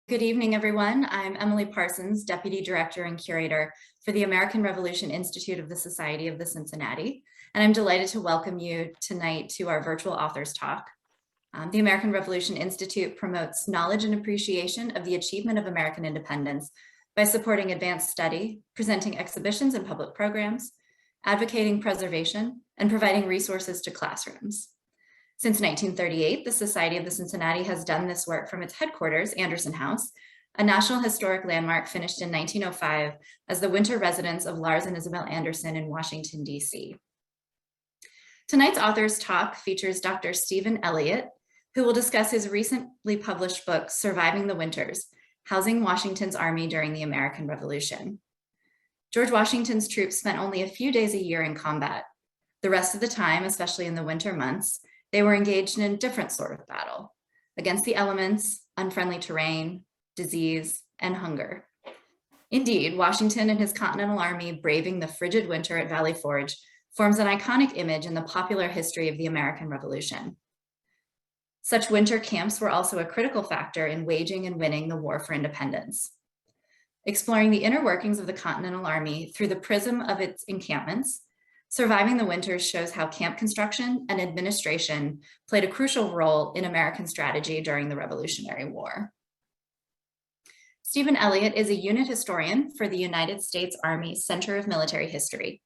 Good evening, everyone. I'm Emily Parsons, Deputy Director and Curator for the American Revolution Institute of the Society of the Cincinnati, and I'm delighted to welcome you tonight to our virtual authors talk. The American Revolution Institute promotes knowledge and appreciation of the achievement of American independence by supporting advanced study, presenting exhibitions and public programs, advocating preservation, and providing resources to classrooms. Since 1938, the Society of the Cincinnati has done this work from its headquarters, Anderson House, a National Historic Landmark finished in 1905 as the winter residence of Lars and Isabel Anderson in Washington, D.C. Tonight's authors talk features Dr. Steven Elliott, who will discuss his recently published book, Surviving the Winters, Housing Washington's Army During the American Revolution. George Washington's troops spent only a few days a year in combat. The rest of the time, especially in the winter months, they were engaged in a different sort of battle against the elements, unfriendly terrain, disease, and hunger. Indeed, Washington and his Continental Army braving the frigid winter at Valley Forge forms an iconic image in the popular history of the American Revolution. Such winter camps were also a critical factor in waging and winning the War for Independence. Exploring the inner workings of the Continental Army through the prism of its encampments, Surviving the Winters shows how camp construction and administration played a crucial role in American strategy during the Revolutionary War. Steven Elliott is a unit historian for the United States Army Center of Military History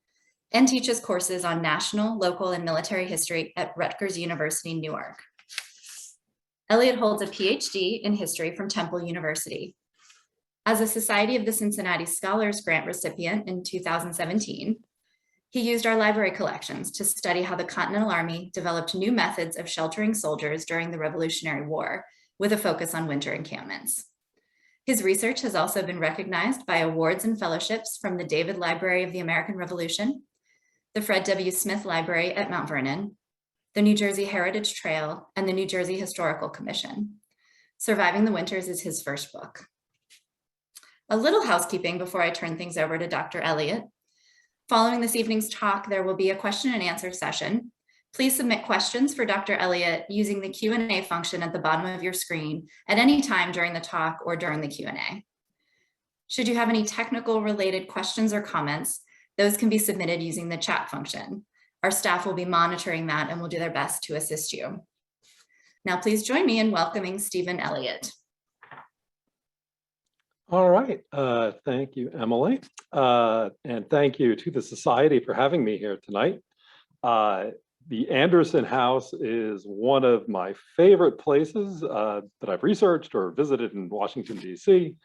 and teaches courses on national, local, and military history at Rutgers University, Newark. Elliott holds a PhD in history from Temple University. As a Society of the Cincinnati Scholars Grant recipient in 2017, he used our library collections to study how the Continental Army developed new methods of sheltering soldiers during the Revolutionary War, with a focus on winter encampments. His research has also been recognized by awards and fellowships from the David Library of the American Revolution, the Fred W. Smith Library at Mount Vernon, the New Jersey Heritage Trail, and the New Jersey Historical Commission. Surviving the Winters is his first book. A little housekeeping before I turn things over to Dr. Elliott. Following this evening's talk, there will be a question and answer session. Please submit questions for Dr. Elliott using the Q&A function at the bottom of your screen at any time during the talk or during the Q&A. Should you have any technical related questions or comments, those can be submitted using the chat function. Our staff will be monitoring that and will do their best to assist you. Now, please join me in welcoming Steven Elliott. All right, thank you, Emily. And thank you to the Society for having me here tonight. The Anderson House is one of my favorite places that I've researched or visited in Washington, D.C.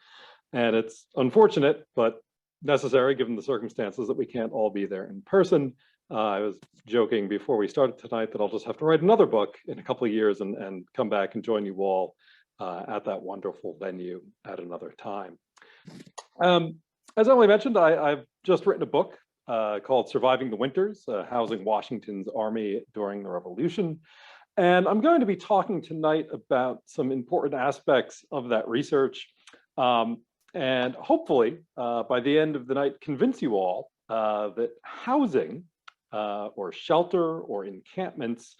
And it's unfortunate, but necessary given the circumstances that we can't all be there in person. I was joking before we started tonight that I'll just have to write another book in a couple of years and come back and join you all at that wonderful venue at another time. As Emily mentioned, I've just written a book called Surviving the Winters, Housing Washington's Army During the Revolution. And I'm going to be talking tonight about some important aspects of that research. And hopefully, by the end of the night, convince you all that housing or shelter or encampments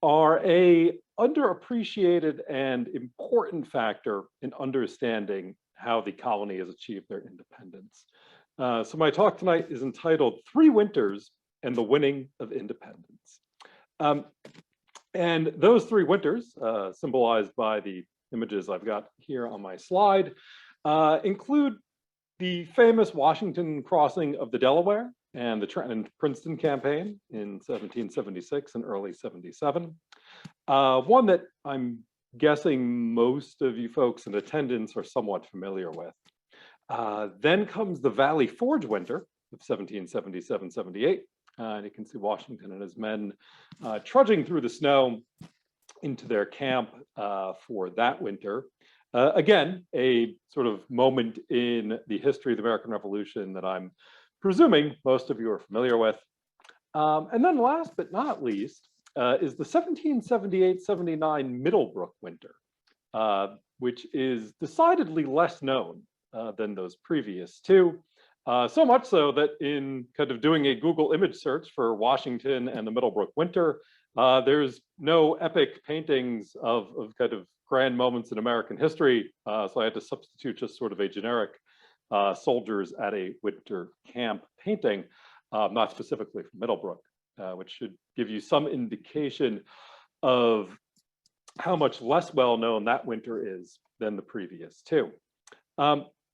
are a underappreciated and important factor in understanding how the colony has achieved their independence. So my talk tonight is entitled 3 Winters and the Winning of Independence. And those 3 winters, symbolized by the images I've got here on my slide, include the famous Washington crossing of the Delaware and the Trenton and Princeton campaign in 1776 and early 77. One that I'm guessing most of you folks in attendance are somewhat familiar with. Then comes the Valley Forge winter of 1777-78. And you can see Washington and his men trudging through the snow into their camp for that winter. Again, a sort of moment in the history of the American Revolution that I'm presuming most of you are familiar with. And then last but not least is the 1778-79 Middlebrook winter, which is decidedly less known than those previous 2. So much so that in kind of doing a Google image search for Washington and the Middlebrook winter, there's no epic paintings of kind of grand moments in American history. So I had to substitute just sort of a generic soldiers at a winter camp painting, not specifically from Middlebrook, which should give you some indication of how much less well known that winter is than the previous two.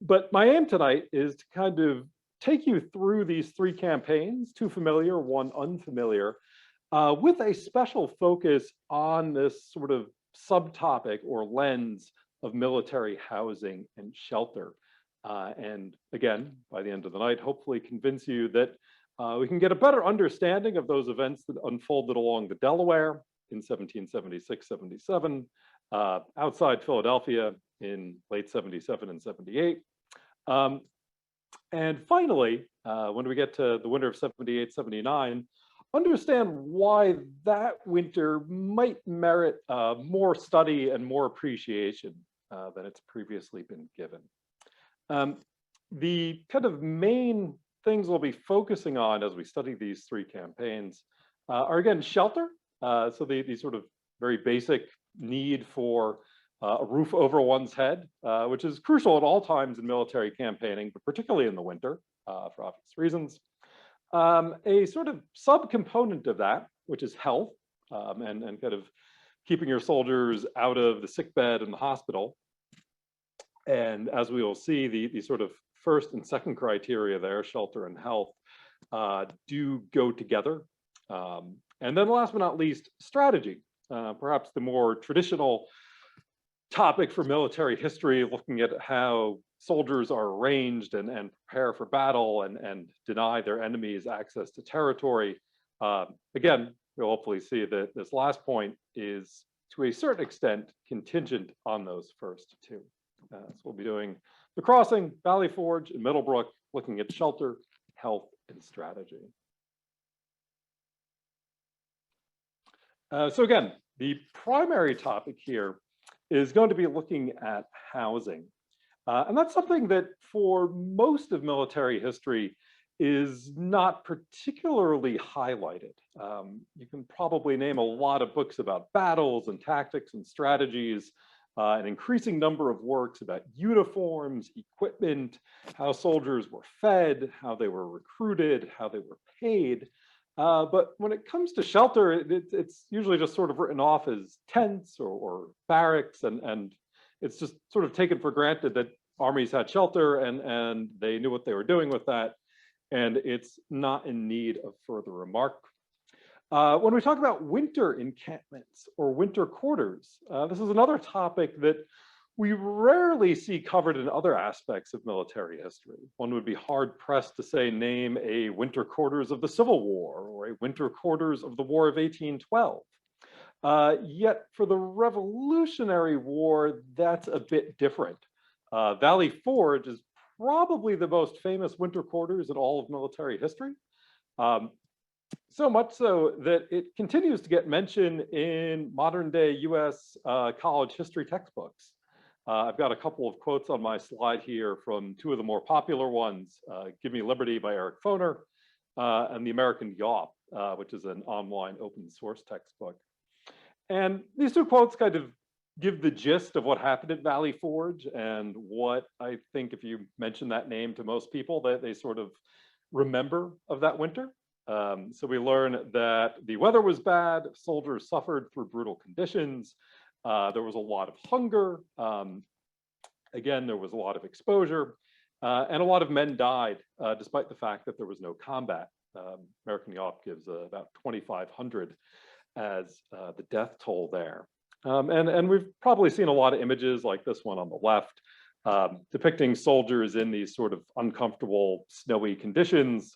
But my aim tonight is to kind of take you through these three campaigns, two familiar, one unfamiliar, with a special focus on this sort of subtopic or lens of military housing and shelter. And again, by the end of the night, hopefully convince you that we can get a better understanding of those events that unfolded along the Delaware in 1776-77, outside Philadelphia in late 77 and 78. And finally, when we get to the winter of 78-79, understand why that winter might merit more study and more appreciation than it's previously been given. The kind of main things we'll be focusing on as we study these three campaigns are, again, shelter. So the sort of very basic need for a roof over one's head, which is crucial at all times in military campaigning, but particularly in the winter for obvious reasons. A sort of subcomponent of that, which is health, and kind of keeping your soldiers out of the sick bed and the hospital. And as we will see, the sort of first and second criteria there, shelter and health, do go together. And then last but not least, strategy, perhaps the more traditional topic for military history, looking at how soldiers are arranged and prepare for battle and deny their enemies access to territory. Again, we'll hopefully see that this last point is to a certain extent contingent on those first two. So we'll be doing the Crossing, Valley Forge, and Middlebrook, looking at shelter, health, and strategy. So again, the primary topic here is going to be looking at housing. And that's something that for most of military history is not particularly highlighted. You can probably name a lot of books about battles and tactics and strategies, an increasing number of works about uniforms, equipment, how soldiers were fed, how they were recruited, how they were paid. But when it comes to shelter, it's usually just sort of written off as tents or barracks, and it's just sort of taken for granted that armies had shelter and they knew what they were doing with that, and it's not in need of further remark. When we talk about winter encampments or winter quarters, this is another topic that we rarely see covered in other aspects of military history. One would be hard pressed to say, name a winter quarters of the Civil War or a winter quarters of the War of 1812. Yet for the Revolutionary War, that's a bit different. Valley Forge is probably the most famous winter quarters in all of military history. So much so that it continues to get mentioned in modern day US college history textbooks. I've got a couple of quotes on my slide here from two of the more popular ones, Give Me Liberty by Eric Foner, and The American Yawp, which is an online open source textbook. And these two quotes kind of give the gist of what happened at Valley Forge and what I think if you mention that name to most people, that they sort of remember of that winter. So we learn that the weather was bad, soldiers suffered through brutal conditions, there was a lot of hunger, again, there was a lot of exposure, and a lot of men died despite the fact that there was no combat. American Yawp gives about 2,500 as the death toll there. And we've probably seen a lot of images like this one on the left, depicting soldiers in these sort of uncomfortable, snowy conditions,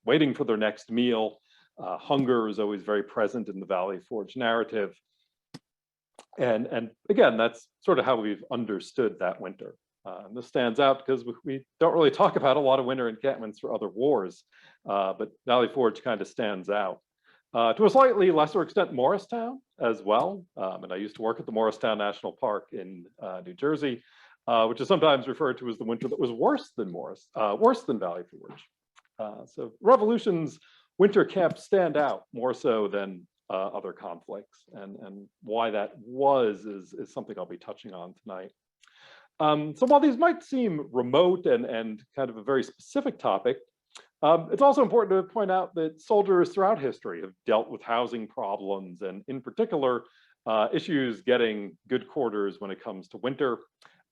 waiting for their next meal. Hunger is always very present in the Valley Forge narrative. And again, that's sort of how we've understood that winter. And this stands out because we don't really talk about a lot of winter encampments for other wars, but Valley Forge kind of stands out. To a slightly lesser extent, Morristown as well. And I used to work at the Morristown National Park in New Jersey. which is sometimes referred to as the winter that was worse than Valley Forge. So Revolution's winter camps stand out more so than other conflicts, and why that was is something I'll be touching on tonight. So while these might seem remote and kind of a very specific topic, it's also important to point out that soldiers throughout history have dealt with housing problems, and in particular, issues getting good quarters when it comes to winter.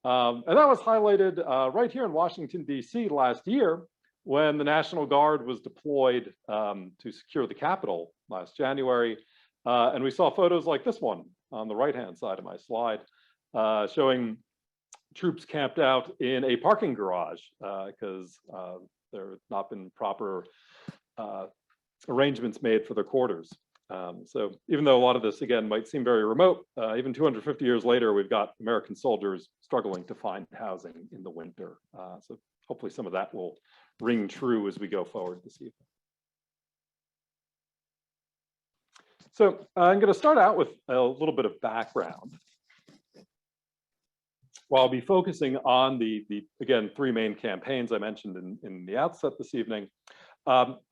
And that was highlighted right here in Washington, D.C. last year when the National Guard was deployed to secure the Capitol last January. And we saw photos like this one on the right-hand side of my slide, showing troops camped out in a parking garage because there have not been proper arrangements made for their quarters. So even though a lot of this, again, might seem very remote, even 250 years later, we've got American soldiers struggling to find housing in the winter. So hopefully some of that will ring true as we go forward this evening. So I'm going to start out with a little bit of background. While I'll be focusing on again, three main campaigns I mentioned in the outset this evening,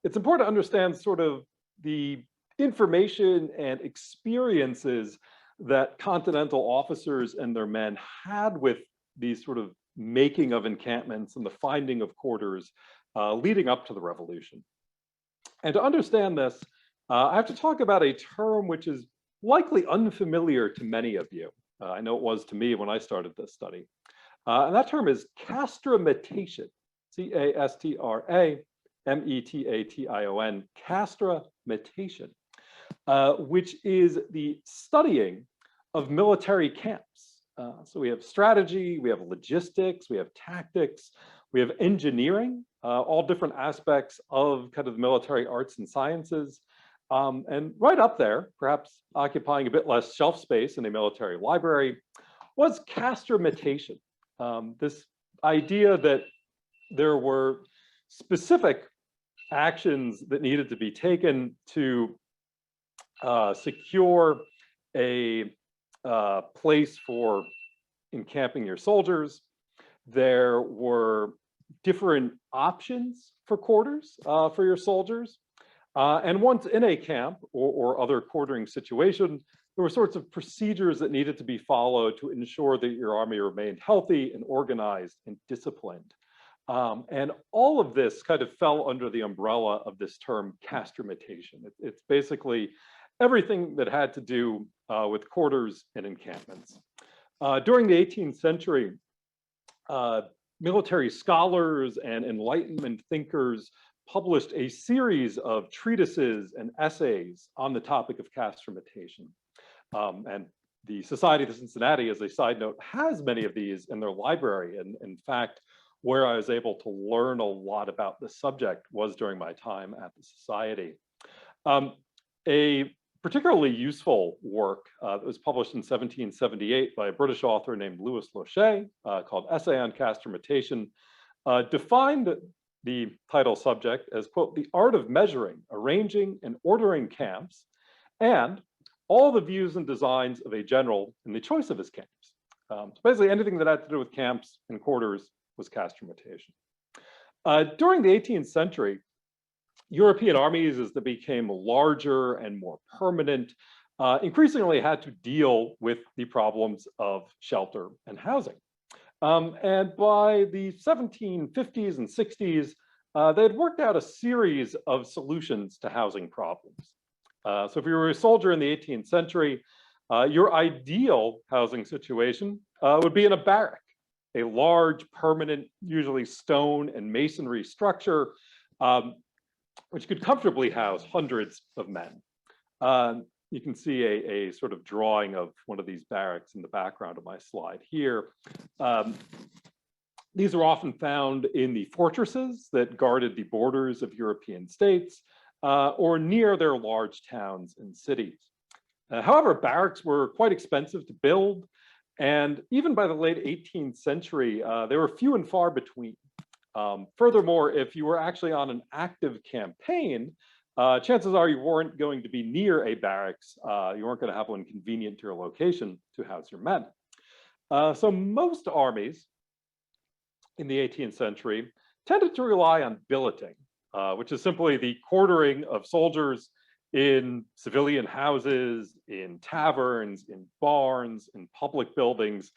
it's important to understand sort of the information and experiences that Continental officers and their men had with these sort of making of encampments and the finding of quarters leading up to the Revolution. And to understand this, I have to talk about a term which is likely unfamiliar to many of you. I know it was to me when I started this study. And that term is castrametation, C-A-S-T-R-A-M-E-T-A-T-I-O-N, castrametation, which is the studying of military camps. So we have strategy, we have logistics, we have tactics, we have engineering, all different aspects of kind of the military arts and sciences. And right up there, perhaps occupying a bit less shelf space in a military library, was castrametation. This idea that there were specific actions that needed to be taken to secure a place for encamping your soldiers. There were different options for quarters for your soldiers. And once in a camp or other quartering situation, there were sorts of procedures that needed to be followed to ensure that your army remained healthy and organized and disciplined. And all of this kind of fell under the umbrella of this term castrametation. It's basically everything that had to do with quarters and encampments. During the 18th century, military scholars and Enlightenment thinkers published a series of treatises and essays on the topic of castrametation. And the Society of Cincinnati, as a side note, has many of these in their library. And in fact, where I was able to learn a lot about this subject was during my time at the Society. A particularly useful work that was published in 1778 by a British author named Louis Lochet called Essay on Castrametation defined the title subject as, quote, the art of measuring, arranging, and ordering camps, and all the views and designs of a general in the choice of his camps. So basically anything that had to do with camps and quarters was castrametation. During the 18th century, European armies, as they became larger and more permanent, increasingly had to deal with the problems of shelter and housing. And by the 1750s and 60s, they had worked out a series of solutions to housing problems. So if you were a soldier in the 18th century, your ideal housing situation would be in a barrack, a large, permanent, usually stone and masonry structure, which could comfortably house hundreds of men. You can see a sort of drawing of one of these barracks in the background of my slide here. These are often found in the fortresses that guarded the borders of European states or near their large towns and cities. However, barracks were quite expensive to build, and even by the late 18th century, they were few and far between. Furthermore, if you were actually on an active campaign, chances are you weren't going to be near a barracks. You weren't going to have one convenient to your location to house your men. So most armies in the 18th century tended to rely on billeting, which is simply the quartering of soldiers in civilian houses, in taverns, in barns, in public buildings,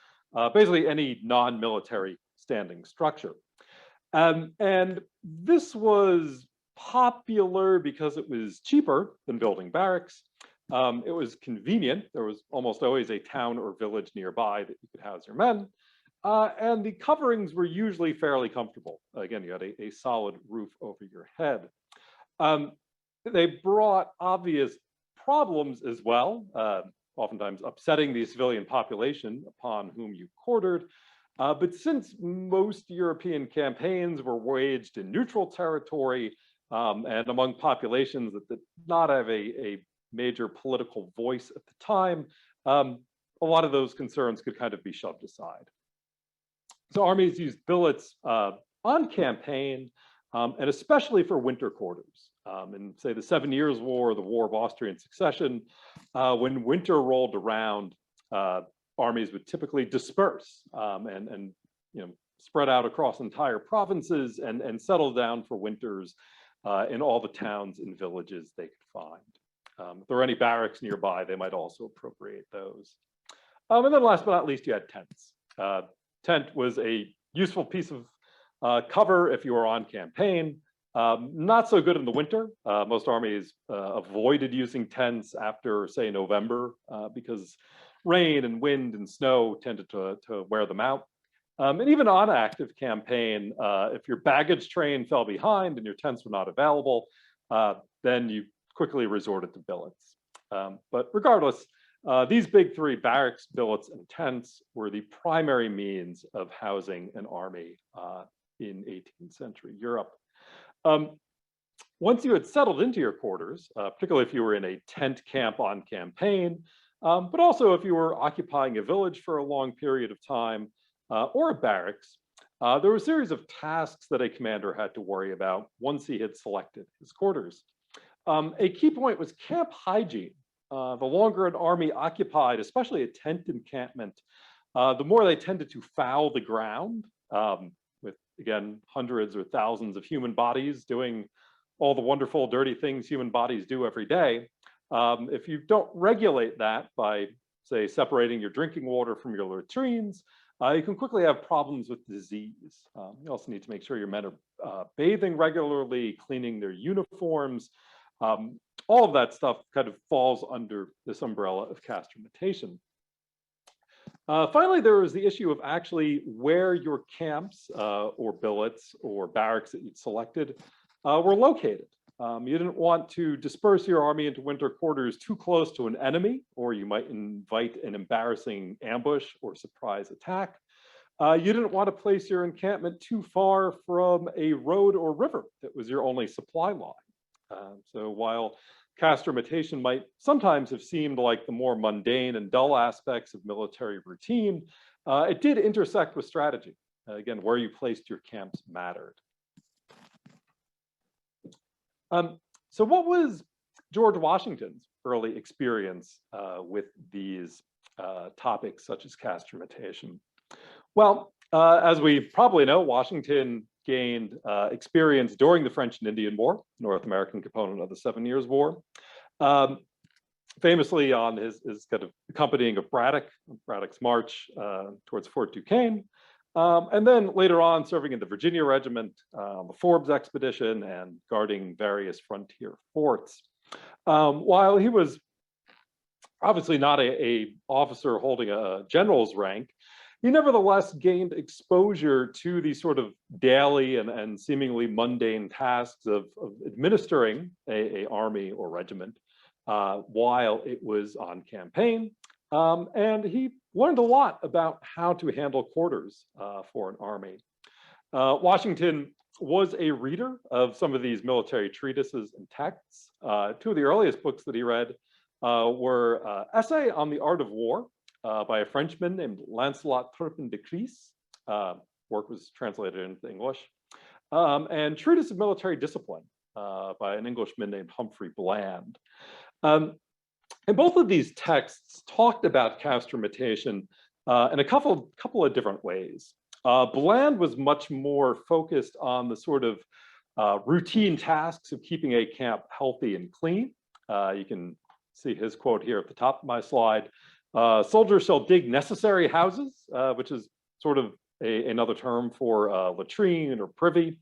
basically any non-military standing structure. And this was popular because it was cheaper than building barracks. It was convenient. There was almost always a town or village nearby that you could house your men. And the coverings were usually fairly comfortable. Again, you had a solid roof over your head. They brought obvious problems as well, oftentimes upsetting the civilian population upon whom you quartered. But since most European campaigns were waged in neutral territory and among populations that did not have a major political voice at the time, a lot of those concerns could kind of be shoved aside. So armies used billets on campaign, and especially for winter quarters. In, say, the 7 Years' War, the War of Austrian Succession, when winter rolled around, armies would typically disperse and spread out across entire provinces and settle down for winters in all the towns and villages they could find. If there were any barracks nearby, they might also appropriate those. And then last but not least, you had tents. Tent was a useful piece of cover if you were on campaign. Not so good in the winter. Most armies avoided using tents after, say, November because rain and wind and snow tended to wear them out. And even on active campaign, if your baggage train fell behind and your tents were not available, then you quickly resorted to billets. But regardless, these big three, barracks, billets, and tents, were the primary means of housing an army in 18th century Europe. Once you had settled into your quarters, particularly if you were in a tent camp on campaign, but also if you were occupying a village for a long period of time, or a barracks, there were a series of tasks that a commander had to worry about once he had selected his quarters. A key point was camp hygiene. The longer an army occupied, especially a tent encampment, the more they tended to foul the ground, with, again, hundreds or thousands of human bodies doing all the wonderful, dirty things human bodies do every day. If you don't regulate that by, say, separating your drinking water from your latrines, you can quickly have problems with disease. You also need to make sure your men are bathing regularly, cleaning their uniforms. All of that stuff kind of falls under this umbrella of castrametation. Finally, there was the issue of actually where your camps or billets or barracks that you'd selected were located. You didn't want to disperse your army into winter quarters too close to an enemy, or you might invite an embarrassing ambush or surprise attack. You didn't want to place your encampment too far from a road or river that was your only supply line. So while castrametation might sometimes have seemed like the more mundane and dull aspects of military routine, it did intersect with strategy. Again, where you placed your camps mattered. So what was George Washington's early experience with these topics such as castrametation? Well, as we probably know, Washington gained experience during the French and Indian War, North American component of the 7 Years' War, famously on his kind of accompanying of Braddock's march towards Fort Duquesne, and then later on serving in the Virginia Regiment, the Forbes expedition, and guarding various frontier forts. While he was obviously not a officer holding a general's rank, he nevertheless gained exposure to the sort of daily and seemingly mundane tasks of administering a army or regiment while it was on campaign. And he learned a lot about how to handle quarters for an army. Washington was a reader of some of these military treatises and texts. Two of the earliest books that he read were Essay on the Art of War by a Frenchman named Lancelot Turpin de Cris. Work was translated into English. And Treatise of Military Discipline by an Englishman named Humphrey Bland. And both of these texts talked about castrametation in a couple of different ways. Bland was much more focused on the sort of routine tasks of keeping a camp healthy and clean. You can see his quote here at the top of my slide. Soldiers shall dig necessary houses, which is sort of another term for latrine or privy,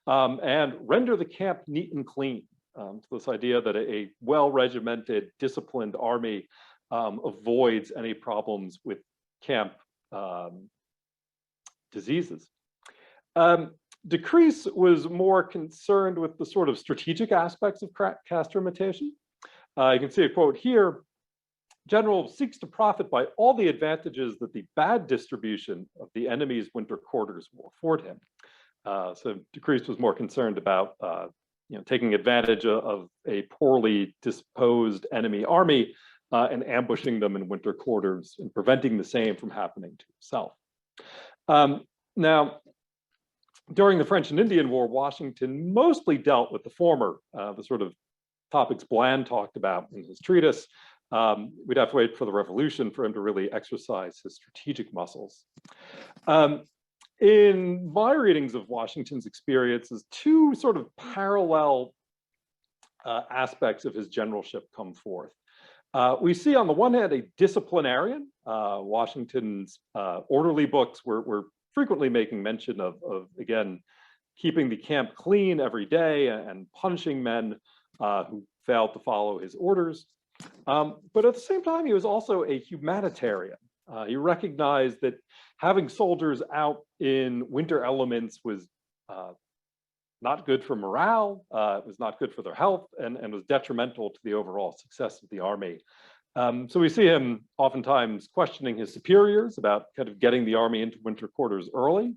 and render the camp neat and clean. So this idea that a well-regimented, disciplined army avoids any problems with camp diseases. Decrease was more concerned with the sort of strategic aspects of caste hermitation. You can see a quote here. General seeks to profit by all the advantages that the bad distribution of the enemy's winter quarters will afford him. So Decrease was more concerned about taking advantage of a poorly disposed enemy army and ambushing them in winter quarters and preventing the same from happening to himself. Now, during the French and Indian War, Washington mostly dealt with the former, the sort of topics Bland talked about in his treatise. We'd have to wait for the Revolution for him to really exercise his strategic muscles. In my readings of Washington's experiences, two sort of parallel aspects of his generalship come forth. We see on the one hand a disciplinarian. Washington's orderly books were frequently making mention of again, keeping the camp clean every day and punishing men who failed to follow his orders. But at the same time, he was also a humanitarian. He recognized that having soldiers out in winter elements was not good for morale, it was not good for their health, and was detrimental to the overall success of the army. So we see him oftentimes questioning his superiors about kind of getting the army into winter quarters early,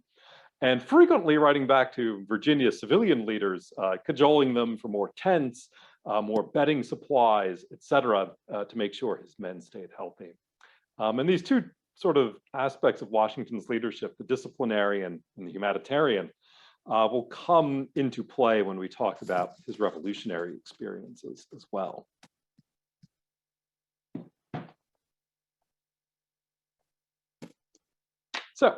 and frequently writing back to Virginia civilian leaders, cajoling them for more tents, more bedding supplies, etc., to make sure his men stayed healthy. And these two sort of aspects of Washington's leadership, the disciplinarian and the humanitarian, will come into play when we talk about his revolutionary experiences as well. So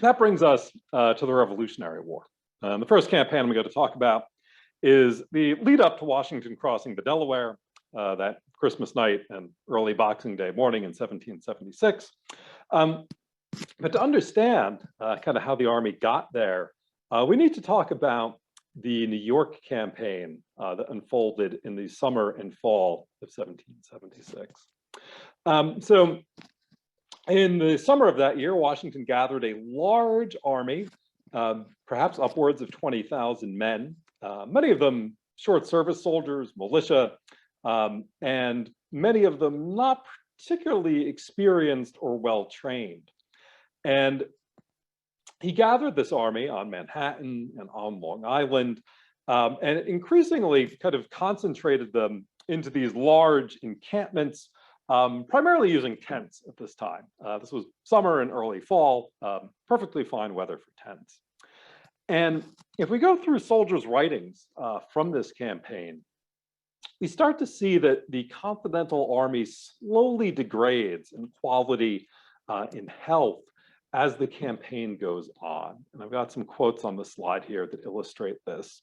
that brings us to the Revolutionary War. The first campaign I'm going to talk about is the lead up to Washington crossing the Delaware that Christmas night and early Boxing Day morning in 1776. But to understand kind of how the army got there, we need to talk about the New York campaign that unfolded in the summer and fall of 1776. So in the summer of that year, Washington gathered a large army, perhaps upwards of 20,000 men, many of them short service soldiers, militia, and many of them not particularly experienced or well trained. And he gathered this army on Manhattan and on Long Island, and increasingly kind of concentrated them into these large encampments, primarily using tents at this time. This was summer and early fall, perfectly fine weather for tents. And if we go through soldiers' writings from this campaign, we start to see that the Continental Army slowly degrades in quality, in health, as the campaign goes on. And I've got some quotes on the slide here that illustrate this.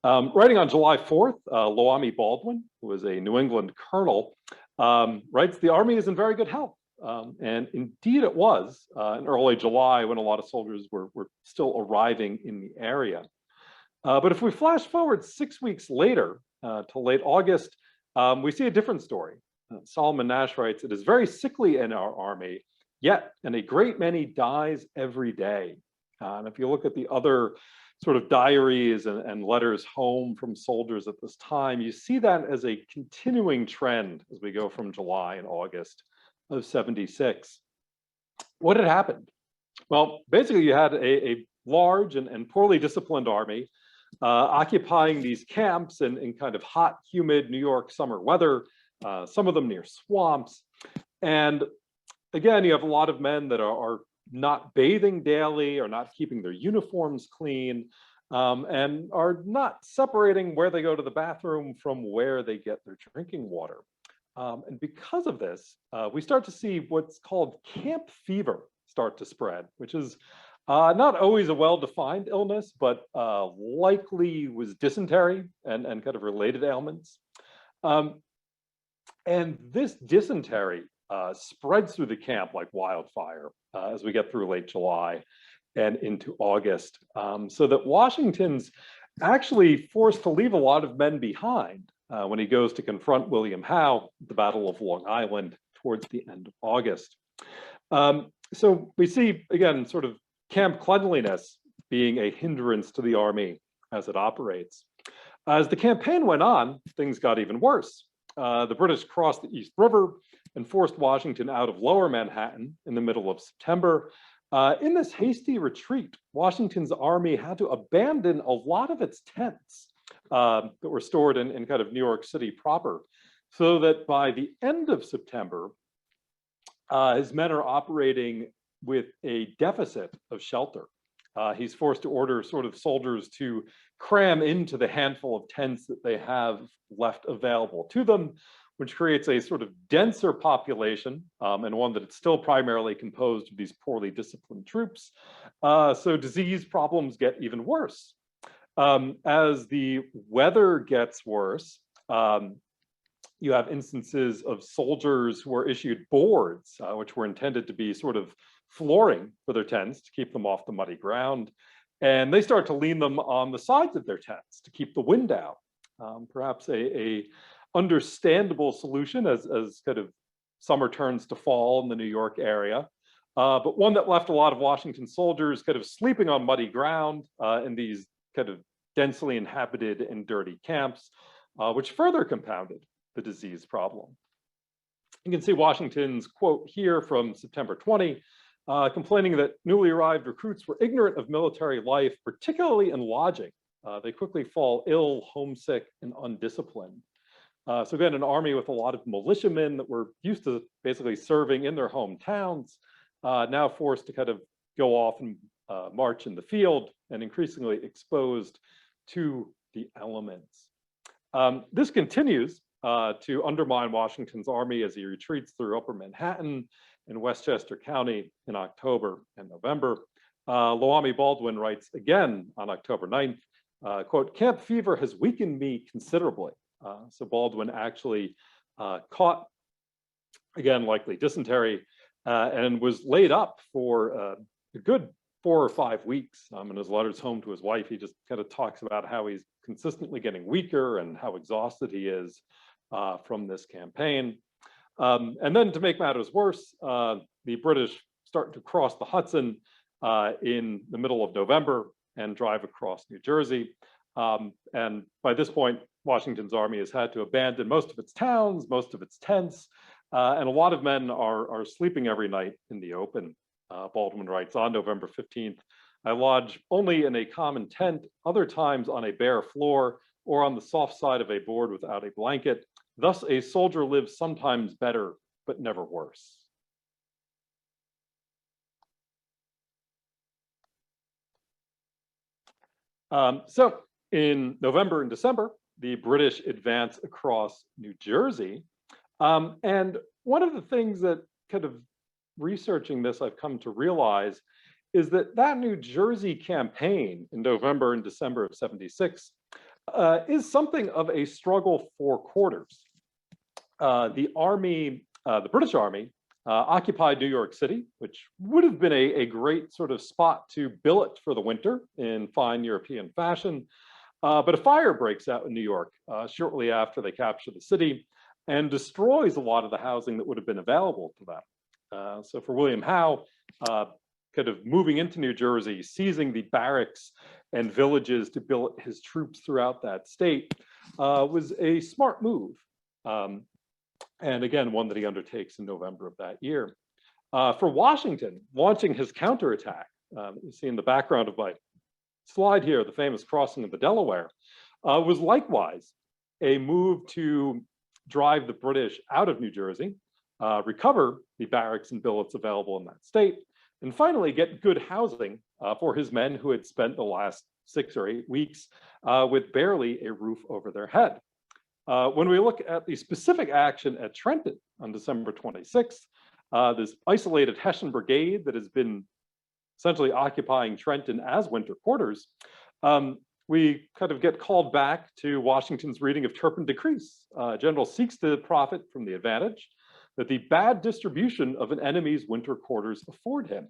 Writing on July 4th, Loami Baldwin, who was a New England colonel, writes, "The army is in very good health." And indeed it was in early July when a lot of soldiers were still arriving in the area. But if we flash forward 6 weeks later to late August, we see a different story. Solomon Nash writes, "It is very sickly in our army, yet, and a great many dies every day." And if you look at the other sort of diaries and letters home from soldiers at this time, you see that as a continuing trend as we go from July and August of 76. What had happened? Well, basically you had a large and poorly disciplined army occupying these camps in kind of hot, humid New York summer weather, some of them near swamps. And again, you have a lot of men that are not bathing daily, or not keeping their uniforms clean, and are not separating where they go to the bathroom from where they get their drinking water. And because of this, we start to see what's called camp fever start to spread, which is not always a well-defined illness, but likely was dysentery and kind of related ailments. Um, and this dysentery spreads through the camp like wildfire as we get through late July and into August, so that Washington's actually forced to leave a lot of men behind when he goes to confront William Howe at the Battle of Long Island towards the end of August. So we see, again, sort of camp cleanliness being a hindrance to the army as it operates. As the campaign went on, things got even worse. The British crossed the East River and forced Washington out of Lower Manhattan in the middle of September. In this hasty retreat, Washington's army had to abandon a lot of its tents that were stored in kind of New York City proper, so that by the end of September, his men are operating with a deficit of shelter. He's forced to order sort of soldiers to cram into the handful of tents that they have left available to them, which creates a sort of denser population, and one that it's still primarily composed of these poorly disciplined troops. So disease problems get even worse. As the weather gets worse, you have instances of soldiers who are issued boards, which were intended to be sort of flooring for their tents to keep them off the muddy ground. And they start to lean them on the sides of their tents to keep the wind out. Perhaps a understandable solution as kind of summer turns to fall in the New York area, but one that left a lot of Washington soldiers kind of sleeping on muddy ground in these kind of densely inhabited and dirty camps, which further compounded the disease problem. You can see Washington's quote here from September 20, complaining that newly arrived recruits were ignorant of military life, particularly in lodging. They quickly fall ill, homesick, and undisciplined. So again, an army with a lot of militiamen that were used to basically serving in their hometowns, now forced to kind of go off and march in the field and increasingly exposed to the elements. This continues to undermine Washington's army as he retreats through Upper Manhattan and Westchester County in October and November. Loami Baldwin writes again on October 9th, quote, "Camp fever has weakened me considerably." So Baldwin actually caught, again, likely dysentery, and was laid up for a good 4 or 5 weeks. In his letters home to his wife, he just kind of talks about how he's consistently getting weaker and how exhausted he is from this campaign. And then to make matters worse, the British start to cross the Hudson in the middle of November and drive across New Jersey. And by this point, Washington's army has had to abandon most of its towns, most of its tents, and a lot of men are sleeping every night in the open. Baldwin writes on November 15th, "I lodge only in a common tent, other times on a bare floor or on the soft side of a board without a blanket. Thus a soldier lives sometimes better, but never worse." So in November and December, the British advance across New Jersey. And one of the things that kind of researching this I've come to realize is that that New Jersey campaign in November and December of '76 is something of a struggle for quarters. The army, the British Army, occupied New York City, which would have been a great sort of spot to billet for the winter in fine European fashion. But a fire breaks out in New York shortly after they capture the city and destroys a lot of the housing that would have been available to them. So for William Howe, kind of moving into New Jersey, seizing the barracks and villages to billet his troops throughout that state was a smart move. And again, one that he undertakes in November of that year. For Washington, launching his counterattack, you see in the background of my slide here, the famous crossing of the Delaware, was likewise a move to drive the British out of New Jersey, recover the barracks and billets available in that state, and finally get good housing for his men who had spent the last 6 or 8 weeks with barely a roof over their head. When we look at the specific action at Trenton on December 26th, this isolated Hessian brigade that has been essentially occupying Trenton as winter quarters, we kind of get called back to Washington's reading of Turpin Decrease. General seeks to profit from the advantage that the bad distribution of an enemy's winter quarters afford him.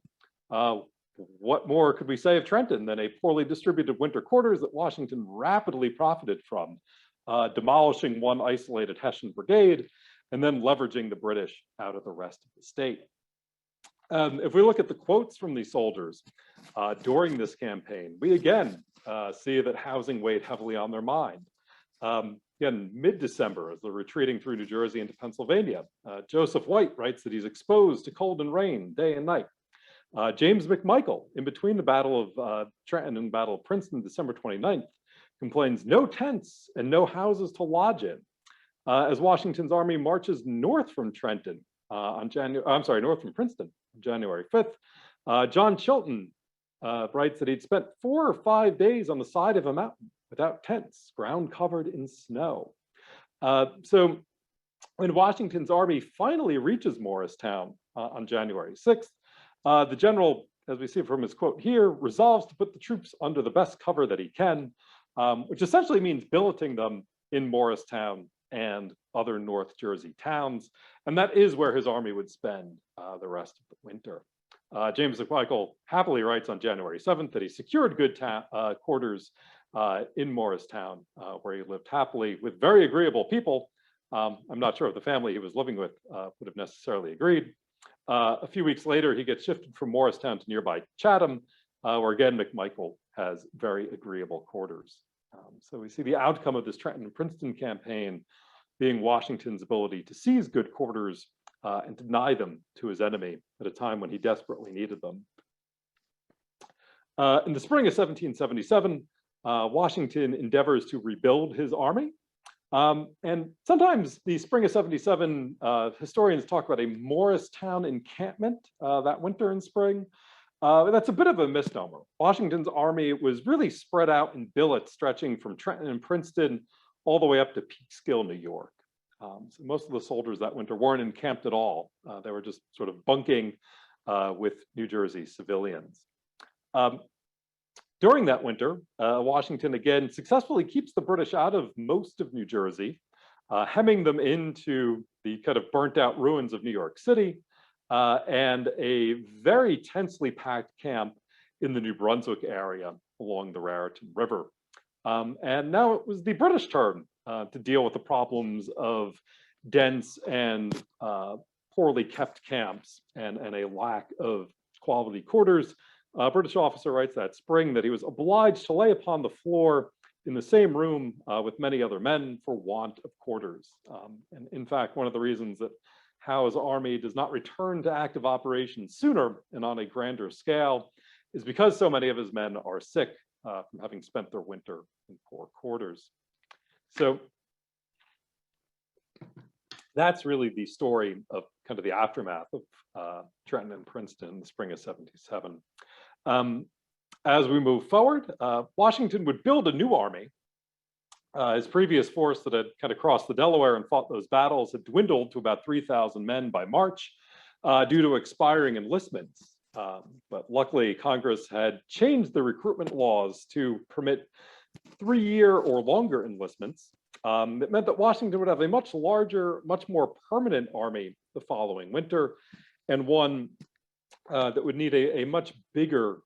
What more could we say of Trenton than a poorly distributed winter quarters that Washington rapidly profited from, demolishing one isolated Hessian brigade and then leveraging the British out of the rest of the state. If we look at the quotes from these soldiers during this campaign, we again see that housing weighed heavily on their mind. Again, mid-December, as they're retreating through New Jersey into Pennsylvania, Joseph White writes that he's exposed to cold and rain day and night. James McMichael, in between the Battle of Trenton and Battle of Princeton, December 29th, complains no tents and no houses to lodge in. As Washington's army marches north from Trenton north from Princeton, January 5th, John Chilton writes that he'd spent 4 or 5 days on the side of a mountain without tents, ground covered in snow. So when Washington's army finally reaches Morristown on January 6th, the general, as we see from his quote here, resolves to put the troops under the best cover that he can, which essentially means billeting them in Morristown and other North Jersey towns. And that is where his army would spend the rest of the winter. James McMichael happily writes on January 7th that he secured good quarters in Morristown, where he lived happily with very agreeable people. I'm not sure if the family he was living with would have necessarily agreed. A few weeks later, he gets shifted from Morristown to nearby Chatham, where again, McMichael has very agreeable quarters. So we see the outcome of this Trenton and Princeton campaign being Washington's ability to seize good quarters and deny them to his enemy at a time when he desperately needed them. In the spring of 1777, Washington endeavors to rebuild his army. And sometimes the spring of 77, historians talk about a Morristown encampment that winter and spring. That's a bit of a misnomer. Washington's army was really spread out in billets stretching from Trenton and Princeton all the way up to Peekskill, New York. So most of the soldiers that winter weren't encamped at all. They were just sort of bunking with New Jersey civilians. During that winter, Washington again successfully keeps the British out of most of New Jersey, hemming them into the kind of burnt out ruins of New York City and a very tensely packed camp in the New Brunswick area along the Raritan River. And now it was the British turn to deal with the problems of dense and poorly kept camps and a lack of quality quarters. A British officer writes that spring that he was obliged to lay upon the floor in the same room with many other men for want of quarters. And in fact, one of the reasons that Howe's army does not return to active operations sooner and on a grander scale is because so many of his men are sick from having spent their winter in poor quarters. So that's really the story of kind of the aftermath of Trenton and Princeton in the spring of 77. As we move forward, Washington would build a new army. His previous force that had kind of crossed the Delaware and fought those battles had dwindled to about 3,000 men by March due to expiring enlistments. But luckily, Congress had changed the recruitment laws to permit 3-year or longer enlistments. It meant that Washington would have a much larger, much more permanent army the following winter, and one that would need a much bigger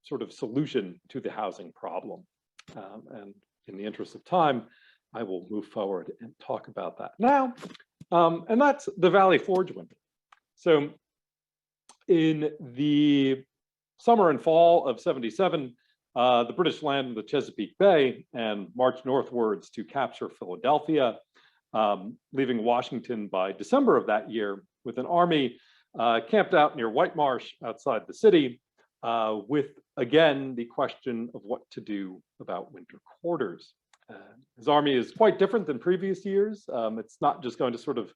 sort of solution to the housing problem. And in the interest of time, I will move forward and talk about that now. And that's the Valley Forge winter. So in the summer and fall of 77, the British landed the Chesapeake Bay and marched northwards to capture Philadelphia, leaving Washington by December of that year with an army camped out near White Marsh outside the city, with, again, the question of what to do about winter quarters. His army is quite different than previous years. It's not just going to sort of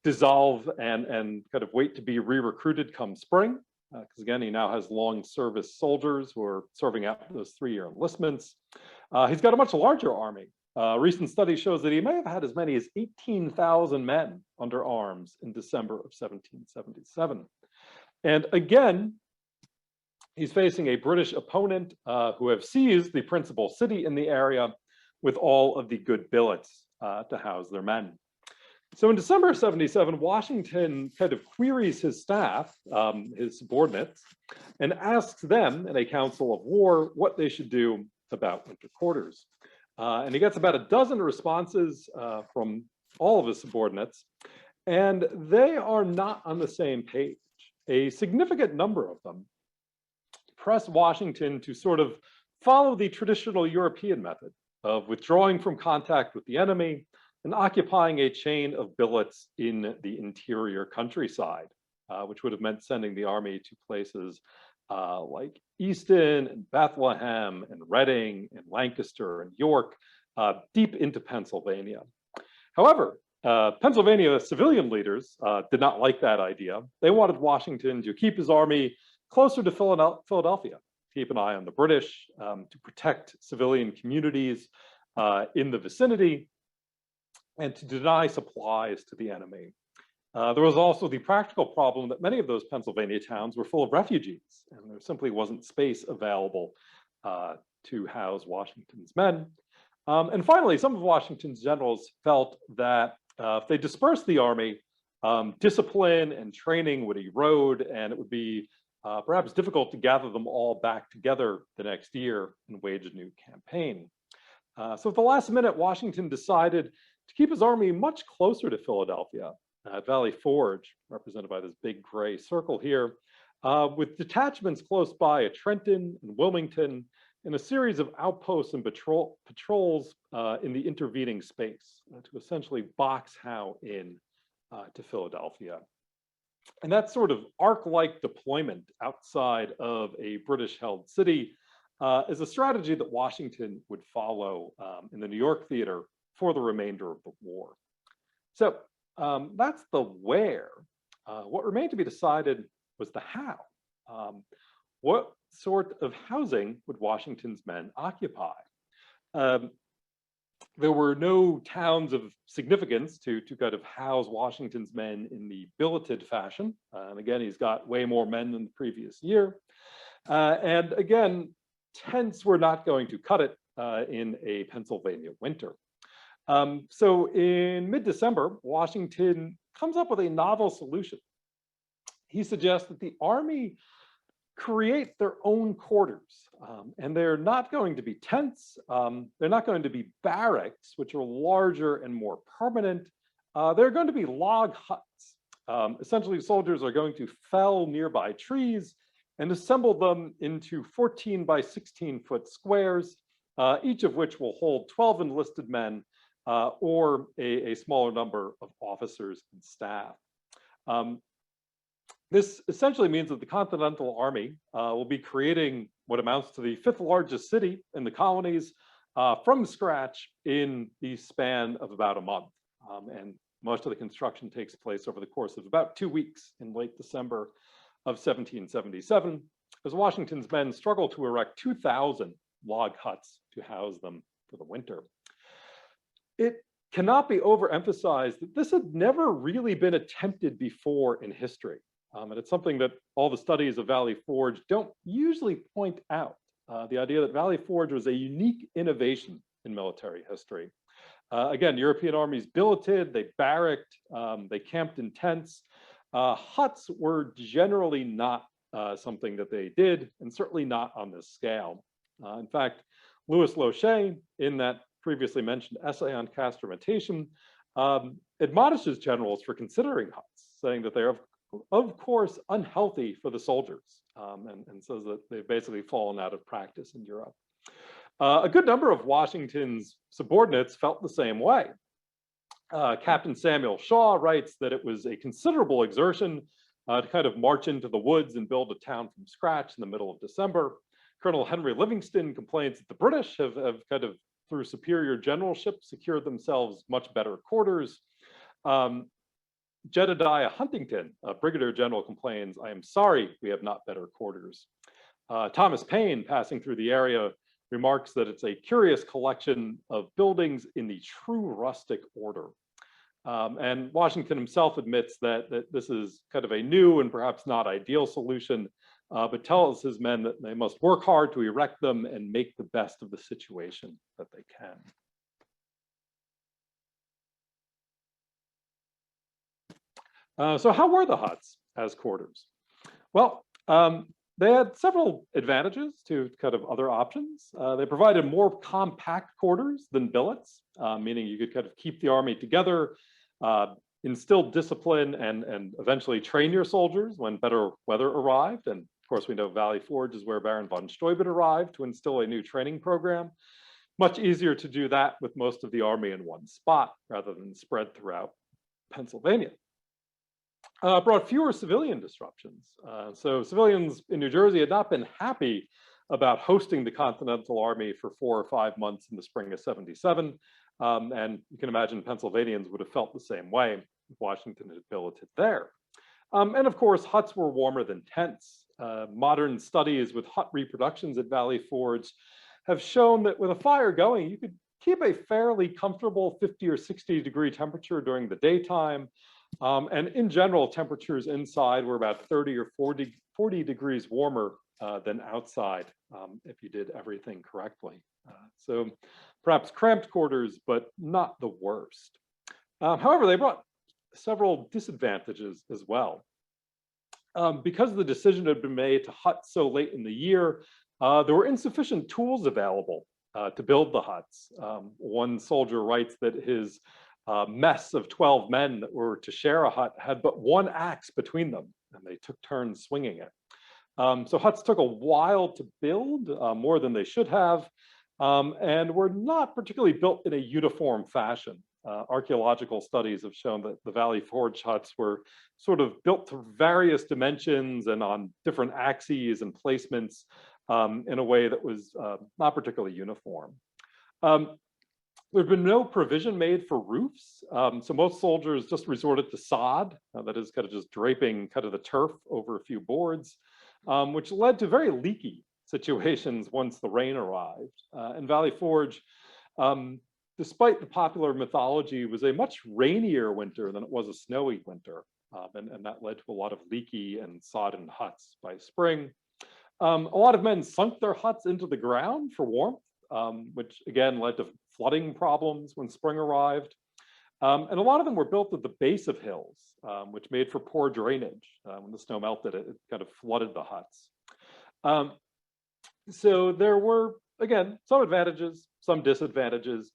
dissolve and kind of wait to be re-recruited come spring, because again, he now has long service soldiers who are serving out those 3-year enlistments. He's got a much larger army A recent study shows that he may have had as many as 18,000 men under arms in December of 1777. And again, he's facing a British opponent who have seized the principal city in the area with all of the good billets to house their men. So in December of 77, Washington kind of queries his staff, his subordinates, and asks them in a council of war what they should do about winter quarters. And he gets about a dozen responses from all of his subordinates, and they are not on the same page. A significant number of them press Washington to sort of follow the traditional European method of withdrawing from contact with the enemy and occupying a chain of billets in the interior countryside, which would have meant sending the army to places like Easton and Bethlehem and Reading and Lancaster and York, deep into Pennsylvania. However, Pennsylvania civilian leaders did not like that idea. They wanted Washington to keep his army closer to Philadelphia, keep an eye on the British, to protect civilian communities in the vicinity, and to deny supplies to the enemy. There was also the practical problem that many of those Pennsylvania towns were full of refugees, and there simply wasn't space available to house Washington's men. And finally, some of Washington's generals felt that if they dispersed the army, discipline and training would erode, and it would be perhaps difficult to gather them all back together the next year and wage a new campaign. So at the last minute, Washington decided to keep his army much closer to Philadelphia, at Valley Forge, represented by this big gray circle here, with detachments close by at Trenton and Wilmington, and a series of outposts and patrols in the intervening space to essentially box Howe in to Philadelphia. And that sort of arc-like deployment outside of a British-held city is a strategy that Washington would follow in the New York theater for the remainder of the war. So that's the where. What remained to be decided was the how. What sort of housing would Washington's men occupy? There were no towns of significance to kind of house Washington's men in the billeted fashion. And again, he's got way more men than the previous year. And again, tents were not going to cut it in a Pennsylvania winter. So in mid-December, Washington comes up with a novel solution. He suggests that the army create their own quarters, and they're not going to be tents. They're not going to be barracks, which are larger and more permanent. They're going to be log huts. Essentially, soldiers are going to fell nearby trees and assemble them into 14 by 16 foot squares, each of which will hold 12 enlisted men or a smaller number of officers and staff. This essentially means that the Continental Army will be creating what amounts to the 5th largest city in the colonies from scratch in the span of about a month. And most of the construction takes place over the course of about 2 weeks in late December of 1777, as Washington's men struggle to erect 2,000 log huts to house them for the winter. It cannot be overemphasized that this had never really been attempted before in history. And it's something that all the studies of Valley Forge don't usually point out, the idea that Valley Forge was a unique innovation in military history. Again, European armies billeted, they barracked, they camped in tents. Huts were generally not something that they did, and certainly not on this scale. In fact, Louis Lochet, in that previously mentioned essay on castrametation, admonishes generals for considering huts, saying that they are of course unhealthy for the soldiers, and says that they've basically fallen out of practice in Europe. A good number of Washington's subordinates felt the same way. Captain Samuel Shaw writes that it was a considerable exertion to kind of march into the woods and build a town from scratch in the middle of December. Colonel Henry Livingston complains that the British have kind of, through superior generalship, secured themselves much better quarters. Jedediah Huntington, a brigadier general, complains, "I am sorry we have not better quarters." Thomas Paine, passing through the area, remarks that it's a curious collection of buildings in the true rustic order. And Washington himself admits that this is kind of a new and perhaps not ideal solution, but tells his men that they must work hard to erect them and make the best of the situation that they can. So how were the huts as quarters? Well, they had several advantages to kind of other options. They provided more compact quarters than billets, meaning you could kind of keep the army together, instill discipline, and eventually train your soldiers when better weather arrived. And of course, we know Valley Forge is where Baron von Steuben arrived to instill a new training program. Much easier to do that with most of the army in one spot rather than spread throughout Pennsylvania. Brought fewer civilian disruptions. So civilians in New Jersey had not been happy about hosting the Continental Army for 4 or 5 months in the spring of '77. And you can imagine Pennsylvanians would have felt the same way if Washington had billeted there. And of course, huts were warmer than tents. Modern studies with hut reproductions at Valley Forge have shown that with a fire going, you could keep a fairly comfortable 50 or 60 degree temperature during the daytime. And in general, temperatures inside were about 30 or 40 degrees warmer than outside if you did everything correctly. So perhaps cramped quarters, but not the worst. However, they brought several disadvantages as well. Because the decision had been made to hut so late in the year, there were insufficient tools available to build the huts. One soldier writes that his mess of 12 men that were to share a hut had but one axe between them, and they took turns swinging it. So huts took a while to build, more than they should have, and were not particularly built in a uniform fashion. Archaeological studies have shown that the Valley Forge huts were sort of built to various dimensions and on different axes and placements in a way that was not particularly uniform. There'd been no provision made for roofs, so most soldiers just resorted to sod, that is kind of just draping kind of the turf over a few boards, which led to very leaky situations once the rain arrived. And Valley Forge, despite the popular mythology, was a much rainier winter than it was a snowy winter, and that led to a lot of leaky and sodden huts by spring. A lot of men sunk their huts into the ground for warmth, which again led to flooding problems when spring arrived. And a lot of them were built at the base of hills, which made for poor drainage. When the snow melted, it kind of flooded the huts. So there were, again, some advantages, some disadvantages.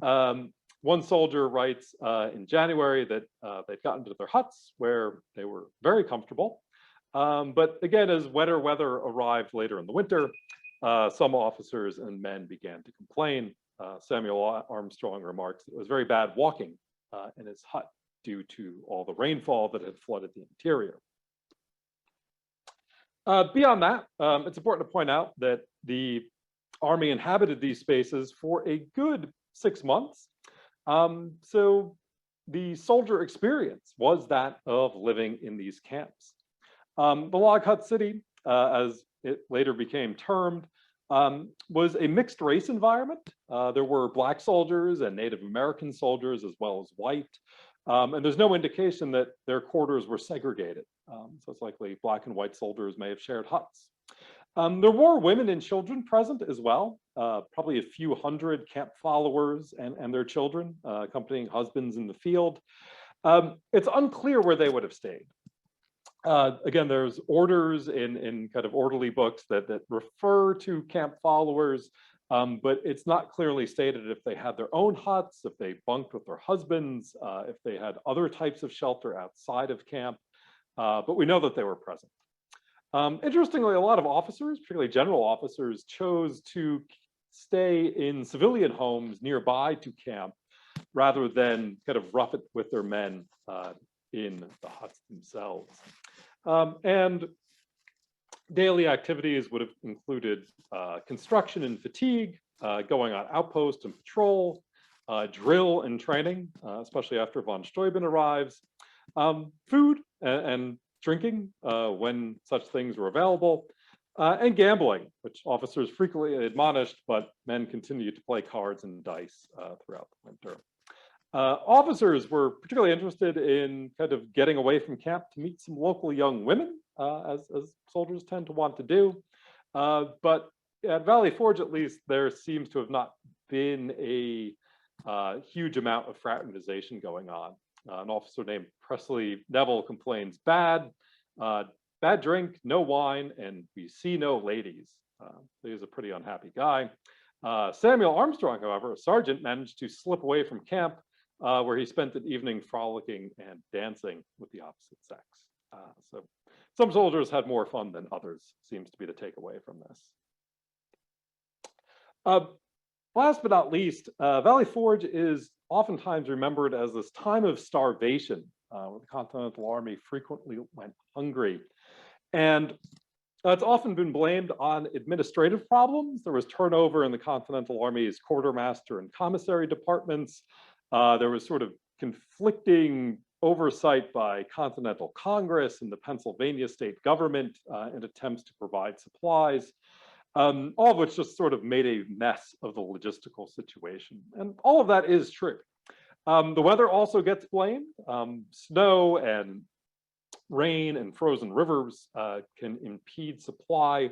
One soldier writes in January that they'd gotten to their huts where they were very comfortable. But again, as wetter weather arrived later in the winter, some officers and men began to complain. Samuel Armstrong remarks that it was very bad walking in his hut due to all the rainfall that had flooded the interior. Beyond that, it's important to point out that the Army inhabited these spaces for a good 6 months. So the soldier experience was that of living in these camps. The log hut city, as it later became termed, was a mixed race environment. There were Black soldiers and Native American soldiers as well as white. And there's no indication that their quarters were segregated. So it's likely Black and white soldiers may have shared huts. There were women and children present as well, probably a few hundred camp followers and their children accompanying husbands in the field. It's unclear where they would have stayed. Again, there's orders in kind of orderly books that refer to camp followers, but it's not clearly stated if they had their own huts, if they bunked with their husbands, if they had other types of shelter outside of camp, but we know that they were present. Interestingly, a lot of officers, particularly general officers, chose to stay in civilian homes nearby to camp rather than kind of rough it with their men in the huts themselves. And daily activities would have included construction and fatigue, going on outpost and patrol, drill and training, especially after von Steuben arrives, food and drinking when such things were available, and gambling, which officers frequently admonished, but men continued to play cards and dice throughout the winter. Officers were particularly interested in kind of getting away from camp to meet some local young women, as soldiers tend to want to do. But at Valley Forge, at least, there seems to have not been a huge amount of fraternization going on. An officer named Presley Neville complains, bad drink, no wine, and we see no ladies. He was a pretty unhappy guy. Samuel Armstrong, however, a sergeant, managed to slip away from camp where he spent an evening frolicking and dancing with the opposite sex. So some soldiers had more fun than others, seems to be the takeaway from this. Last but not least, Valley Forge is oftentimes remembered as this time of starvation, where the Continental Army frequently went hungry. And it's often been blamed on administrative problems. There was turnover in the Continental Army's quartermaster and commissary departments. There was sort of conflicting oversight by Continental Congress and the Pennsylvania state government in attempts to provide supplies, all of which just sort of made a mess of the logistical situation. And all of that is true. The weather also gets blamed. Snow and rain and frozen rivers can impede supply.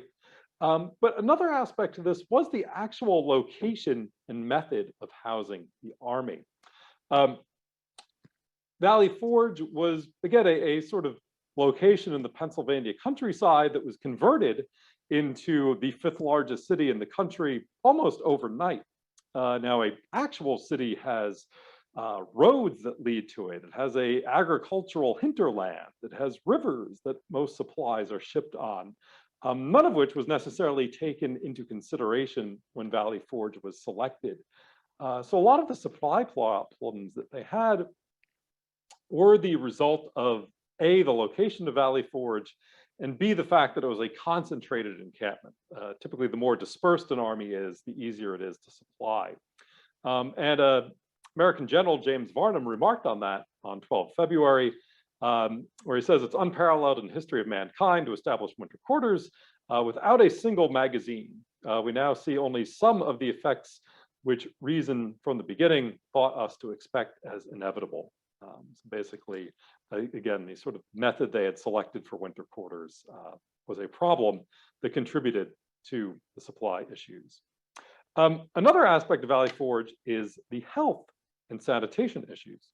But another aspect to this was the actual location and method of housing the Army. Valley Forge was, again, a sort of location in the Pennsylvania countryside that was converted into the 5th largest city in the country almost overnight. Now, an actual city has roads that lead to it. It has an agricultural hinterland. It has rivers that most supplies are shipped on, none of which was necessarily taken into consideration when Valley Forge was selected. So a lot of the supply problems that they had were the result of A, the location of Valley Forge, and B, the fact that it was a concentrated encampment. Typically, the more dispersed an army is, the easier it is to supply. American General James Varnum remarked on that on 12 February, where he says it's unparalleled in the history of mankind to establish winter quarters without a single magazine. We now see only some of the effects which reason from the beginning thought us to expect as inevitable. So basically, again, the sort of method they had selected for winter quarters was a problem that contributed to the supply issues. Another aspect of Valley Forge is the health and sanitation issues.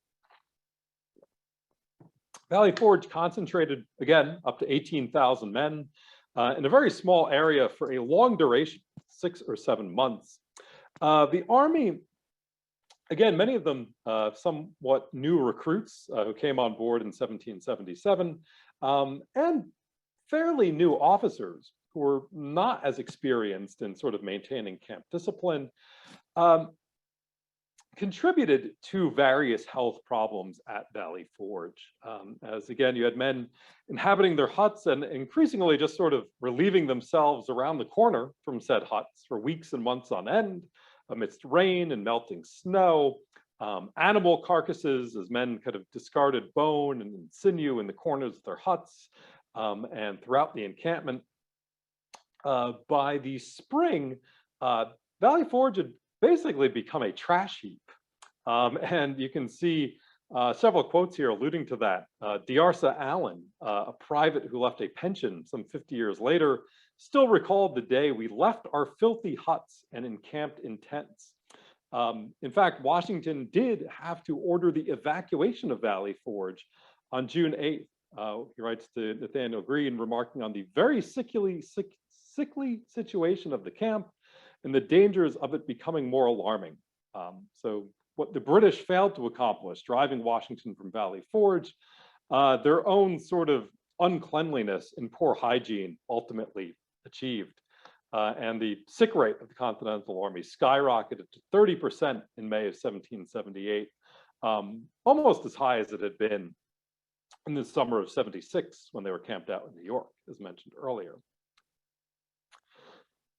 Valley Forge concentrated, again, up to 18,000 men in a very small area for a long duration, 6 or 7 months. The Army, again, many of them somewhat new recruits who came on board in 1777, and fairly new officers who were not as experienced in sort of maintaining camp discipline, contributed to various health problems at Valley Forge. As again, you had men inhabiting their huts and increasingly just sort of relieving themselves around the corner from said huts for weeks and months on end, amidst rain and melting snow, animal carcasses as men kind of discarded bone and sinew in the corners of their huts, and throughout the encampment. By the spring, Valley Forge had basically become a trash heap. And you can see several quotes here alluding to that. D'Arsa Allen, a private who left a pension some 50 years later, still recalled the day we left our filthy huts and encamped in tents. In fact, Washington did have to order the evacuation of Valley Forge on June 8th. He writes to Nathaniel Greene, remarking on the very sickly situation of the camp and the dangers of it becoming more alarming. So what the British failed to accomplish, driving Washington from Valley Forge, their own sort of uncleanliness and poor hygiene ultimately achieved. And the sick rate of the Continental Army skyrocketed to 30% in May of 1778, almost as high as it had been in the summer of 76 when they were camped out in New York, as mentioned earlier.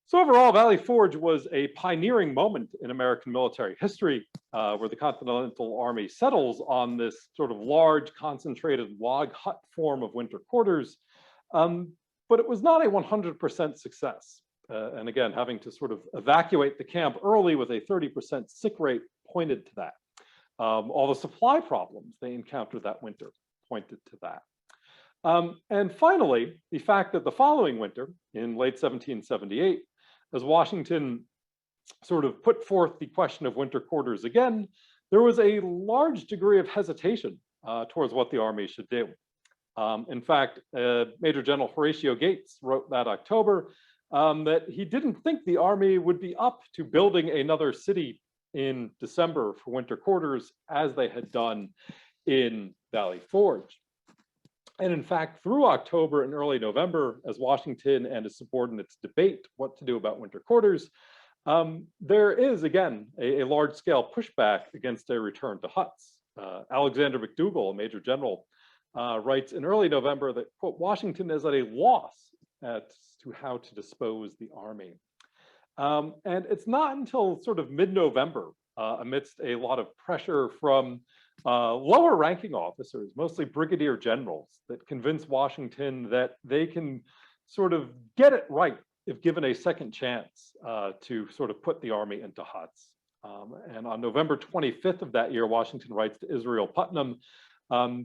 So overall, Valley Forge was a pioneering moment in American military history, where the Continental Army settles on this sort of large, concentrated log hut form of winter quarters. But but it was not a 100% success. And again, having to sort of evacuate the camp early with a 30% sick rate pointed to that. All the supply problems they encountered that winter pointed to that. And finally, the fact that the following winter, in late 1778, as Washington sort of put forth the question of winter quarters again, there was a large degree of hesitation towards what the Army should do. In fact, Major General Horatio Gates wrote that October that he didn't think the Army would be up to building another city in December for winter quarters as they had done in Valley Forge. And in fact, through October and early November, as Washington and his subordinates debate what to do about winter quarters, there is, again, a large-scale pushback against a return to huts. Alexander McDougall, a major general, writes in early November that, quote, Washington is at a loss as to how to dispose the Army. And it's not until sort of mid-November, amidst a lot of pressure from lower ranking officers, mostly brigadier generals, that convince Washington that they can sort of get it right if given a second chance to sort of put the Army into huts. And on November 25th of that year, Washington writes to Israel Putnam,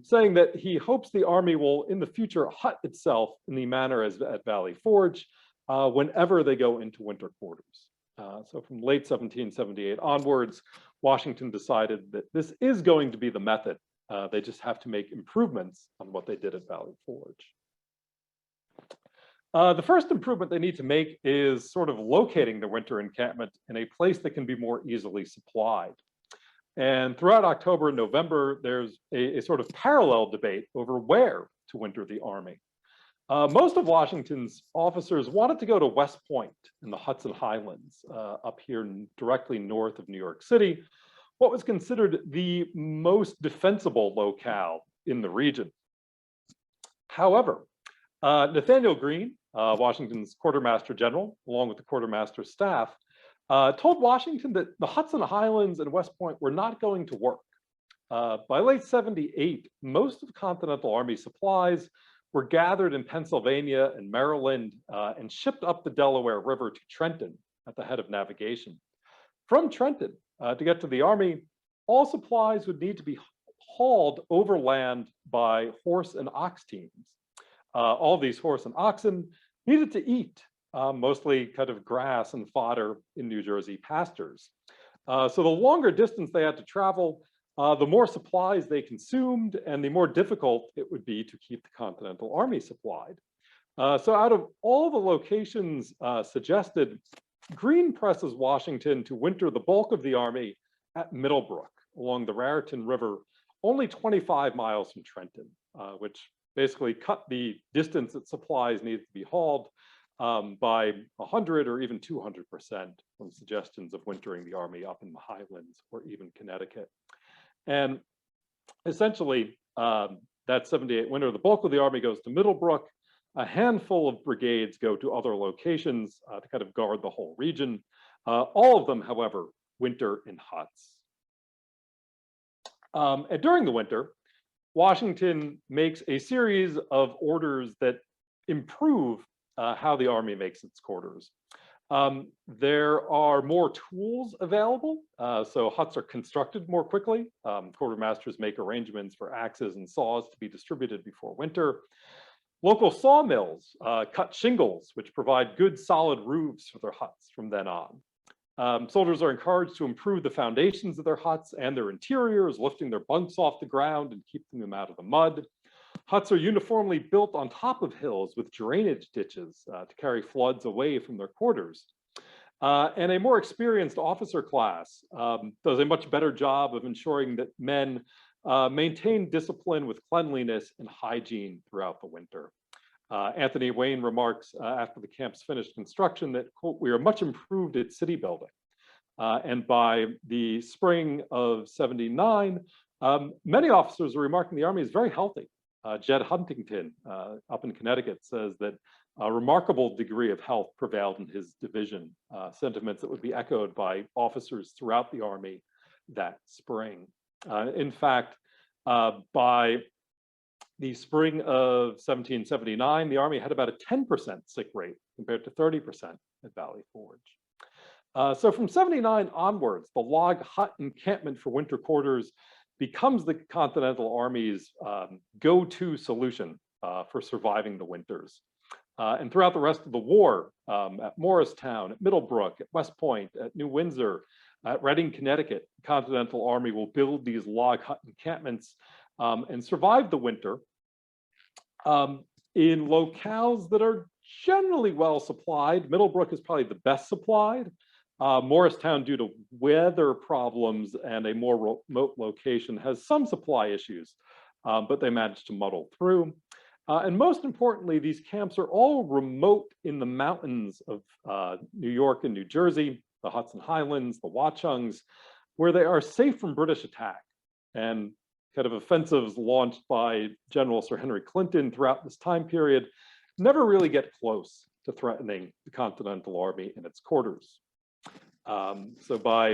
saying that he hopes the Army will in the future hut itself in the manner as at Valley Forge whenever they go into winter quarters. So from late 1778 onwards, Washington decided that this is going to be the method. They just have to make improvements on what they did at Valley Forge. The first improvement they need to make is sort of locating the winter encampment in a place that can be more easily supplied. And throughout October and November, there's a sort of parallel debate over where to winter the Army. Most of Washington's officers wanted to go to West Point in the Hudson Highlands, up here directly north of New York City, what was considered the most defensible locale in the region. However, Nathaniel Greene, Washington's quartermaster general, along with the quartermaster's staff, told Washington that the Hudson Highlands and West Point were not going to work. By late 78, most of Continental Army supplies were gathered in Pennsylvania and Maryland and shipped up the Delaware River to Trenton at the head of navigation. From Trenton, to get to the Army, all supplies would need to be hauled overland by horse and ox teams. All these horse and oxen needed to eat, mostly kind of grass and fodder in New Jersey pastures. So the longer distance they had to travel, the more supplies they consumed and the more difficult it would be to keep the Continental Army supplied. So out of all the locations suggested, Greene presses Washington to winter the bulk of the Army at Middlebrook along the Raritan River, only 25 miles from Trenton, which basically cut the distance that supplies needed to be hauled by 100 or even 200% from suggestions of wintering the Army up in the Highlands or even Connecticut. And essentially, that 78 winter, the bulk of the Army goes to Middlebrook. A handful of brigades go to other locations to kind of guard the whole region. All of them, however, winter in huts. And during the winter, Washington makes a series of orders that improve how the Army makes its quarters. There are more tools available, so huts are constructed more quickly. Quartermasters make arrangements for axes and saws to be distributed before winter. Local sawmills cut shingles, which provide good solid roofs for their huts from then on. Soldiers are encouraged to improve the foundations of their huts and their interiors, lifting their bunks off the ground and keeping them out of the mud. Huts are uniformly built on top of hills with drainage ditches to carry floods away from their quarters. And a more experienced officer class does a much better job of ensuring that men maintain discipline with cleanliness and hygiene throughout the winter. Anthony Wayne remarks after the camp's finished construction that, quote, we are much improved at city building. And by the spring of 79, many officers are remarking the Army is very healthy. Jed Huntington up in Connecticut says that a remarkable degree of health prevailed in his division, sentiments that would be echoed by officers throughout the Army that spring. In fact, by the spring of 1779, the Army had about a 10% sick rate compared to 30% at Valley Forge. So from 79 onwards, the log hut encampment for winter quarters becomes the Continental Army's go-to solution for surviving the winters. And throughout the rest of the war, at Morristown, at Middlebrook, at West Point, at New Windsor, at Reading, Connecticut, the Continental Army will build these log hut encampments and survive the winter in locales that are generally well supplied. Middlebrook is probably the best supplied. Morristown, due to weather problems and a more remote location, has some supply issues, but they managed to muddle through. And most importantly, these camps are all remote in the mountains of New York and New Jersey, the Hudson Highlands, the Watchungs, where they are safe from British attack. And kind of offensives launched by General Sir Henry Clinton throughout this time period never really get close to threatening the Continental Army in its quarters. So by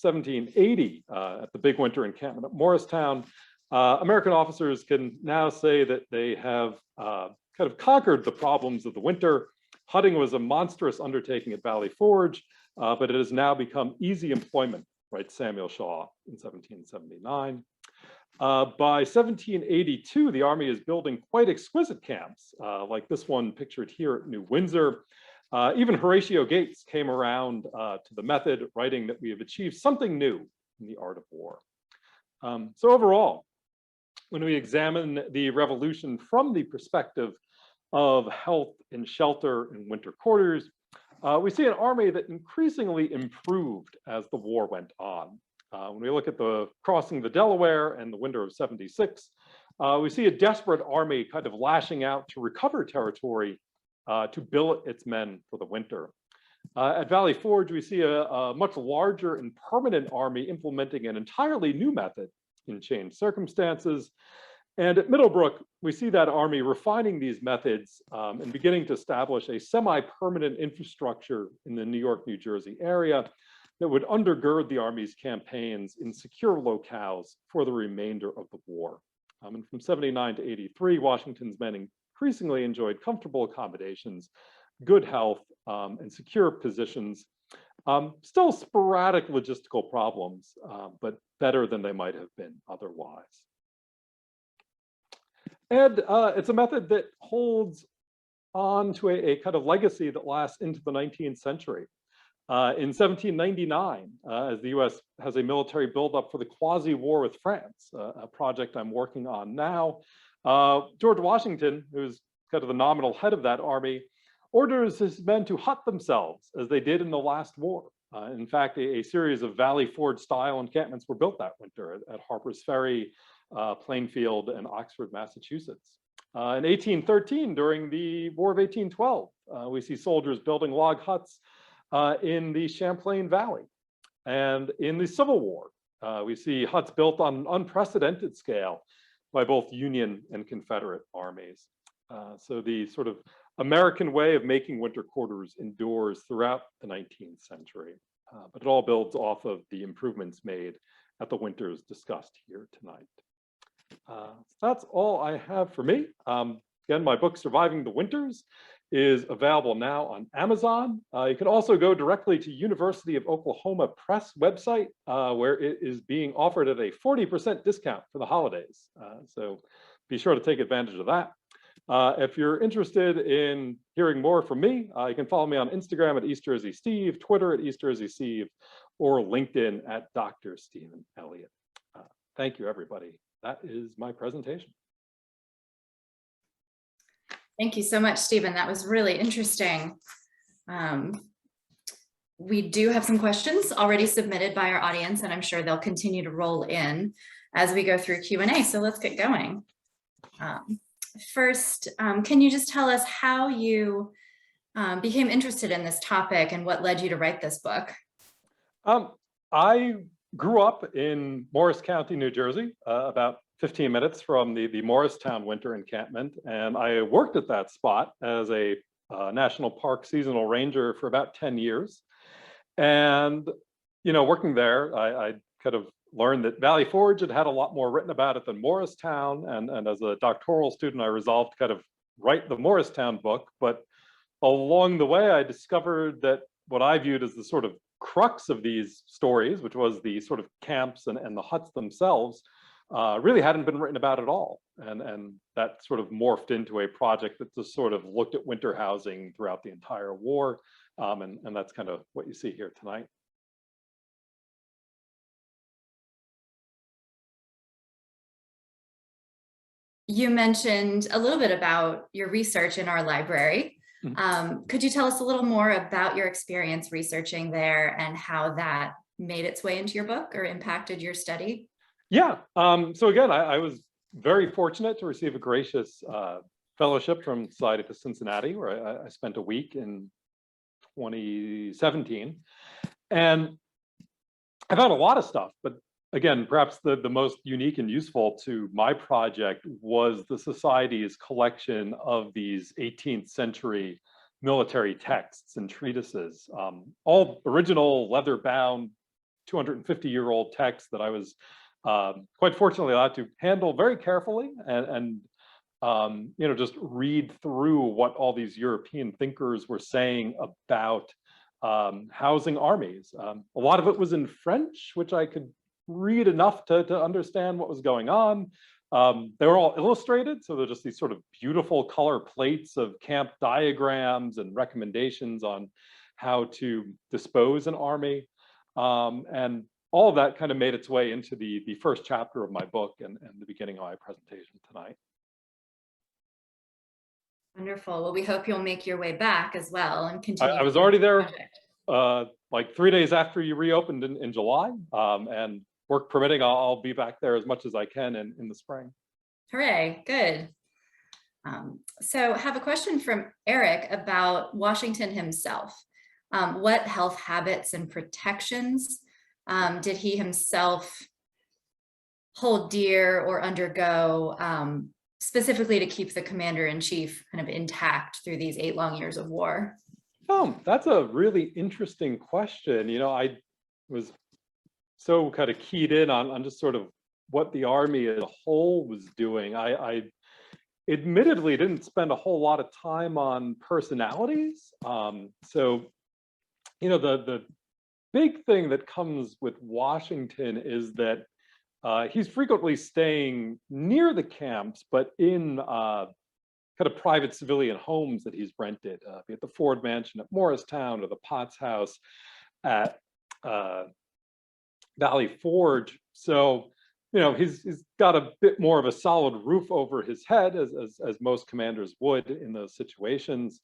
1780, at the big winter encampment at Morristown, American officers can now say that they have kind of conquered the problems of the winter. Hutting was a monstrous undertaking at Valley Forge, but it has now become easy employment, writes Samuel Shaw in 1779. By 1782, the Army is building quite exquisite camps, like this one pictured here at New Windsor. Even Horatio Gates came around to the method, writing that we have achieved something new in the art of war. So overall, when we examine the revolution from the perspective of health and shelter in winter quarters, we see an army that increasingly improved as the war went on. When we look at the crossing the Delaware and the winter of '76, we see a desperate army kind of lashing out to recover territory to billet its men for the winter. At Valley Forge, we see a much larger and permanent army implementing an entirely new method in changed circumstances. And at Middlebrook, we see that army refining these methods and beginning to establish a semi-permanent infrastructure in the New York, New Jersey area that would undergird the Army's campaigns in secure locales for the remainder of the war. And from 79 to 83, Washington's men increasingly enjoyed comfortable accommodations, good health, and secure positions. Still sporadic logistical problems, but better than they might have been otherwise. And it's a method that holds on to a kind of legacy that lasts into the 19th century. In 1799, as the US has a military buildup for the quasi-war with France, a project I'm working on now, George Washington, who's kind of the nominal head of that army, orders his men to hut themselves as they did in the last war. In fact, a series of Valley Forge style encampments were built that winter at Harper's Ferry, Plainfield, and Oxford, Massachusetts. In 1813, during the War of 1812, we see soldiers building log huts in the Champlain Valley. And in the Civil War, we see huts built on an unprecedented scale by both Union and Confederate armies. So the sort of American way of making winter quarters endures throughout the 19th century, but it all builds off of the improvements made at the winters discussed here tonight. So that's all I have for me. Again, my book, Surviving the Winters, is available now on Amazon. You can also go directly to University of Oklahoma Press website, where it is being offered at a 40% discount for the holidays. So be sure to take advantage of that. If you're interested in hearing more from me, you can follow me on Instagram at East Jersey Steve, Twitter at East Jersey Steve, or LinkedIn at Dr. Steven Elliott. Thank you, everybody. That is my presentation. Thank you so much, Stephen. That was really interesting. We do have some questions already submitted by our audience, and I'm sure they'll continue to roll in as we go through Q&A. So let's get going. First, can you just tell us how you became interested in this topic and what led you to write this book? I grew up in Morris County, New Jersey, about 15 minutes from the Morristown winter encampment. And I worked at that spot as a National Park seasonal ranger for about 10 years. And, you know, working there, I kind of learned that Valley Forge had had a lot more written about it than Morristown. And as a doctoral student, I resolved to kind of write the Morristown book. But along the way, I discovered that what I viewed as the sort of crux of these stories, which was the sort of camps and the huts themselves, really hadn't been written about at all. And that sort of morphed into a project that just sort of looked at winter housing throughout the entire war. And that's kind of what you see here tonight. You mentioned a little bit about your research in our library. Could you tell us a little more about your experience researching there and how that made its way into your book or impacted your study? Yeah. So again, I was very fortunate to receive a gracious fellowship from Society for Cincinnati, where I spent a week in 2017. And I found a lot of stuff, but again, perhaps the most unique and useful to my project was the Society's collection of these 18th century military texts and treatises, all original leather-bound 250-year-old texts that I was quite fortunately allowed to handle very carefully and just read through what all these European thinkers were saying about housing armies. A lot of it was in French, which I could read enough to understand what was going on. They were all illustrated, so they're just these sort of beautiful color plates of camp diagrams and recommendations on how to dispose an army. And all of that kind of made its way into the first chapter of my book and the beginning of my presentation tonight. Wonderful. Well, we hope you'll make your way back as well and continue. I was already there like 3 days after you reopened in July, and work permitting, I'll be back there as much as I can in the spring. Hooray, good. So I have a question from Eric about Washington himself. What health habits and protections did he himself hold dear or undergo specifically to keep the commander-in-chief kind of intact through these 8 long years of war? Oh, that's a really interesting question. I was so kind of keyed in on just sort of what the Army as a whole was doing. I admittedly didn't spend a whole lot of time on personalities. So, the big thing that comes with Washington is that he's frequently staying near the camps, but in kind of private civilian homes that he's rented, be it the Ford Mansion at Morristown or the Potts House at Valley Forge. So, he's got a bit more of a solid roof over his head, as most commanders would in those situations.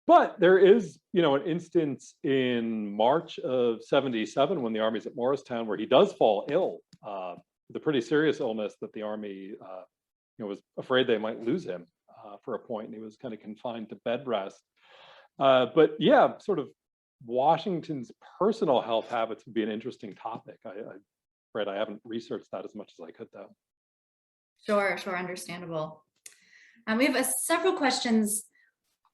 But there is, an instance in March of '77 when the Army's at Morristown where he does fall ill with a pretty serious illness that the Army, was afraid they might lose him for a point, and he was kind of confined to bed rest. But yeah, sort of Washington's personal health habits would be an interesting topic. I'm afraid I haven't researched that as much as I could, though. Sure, understandable. We have several questions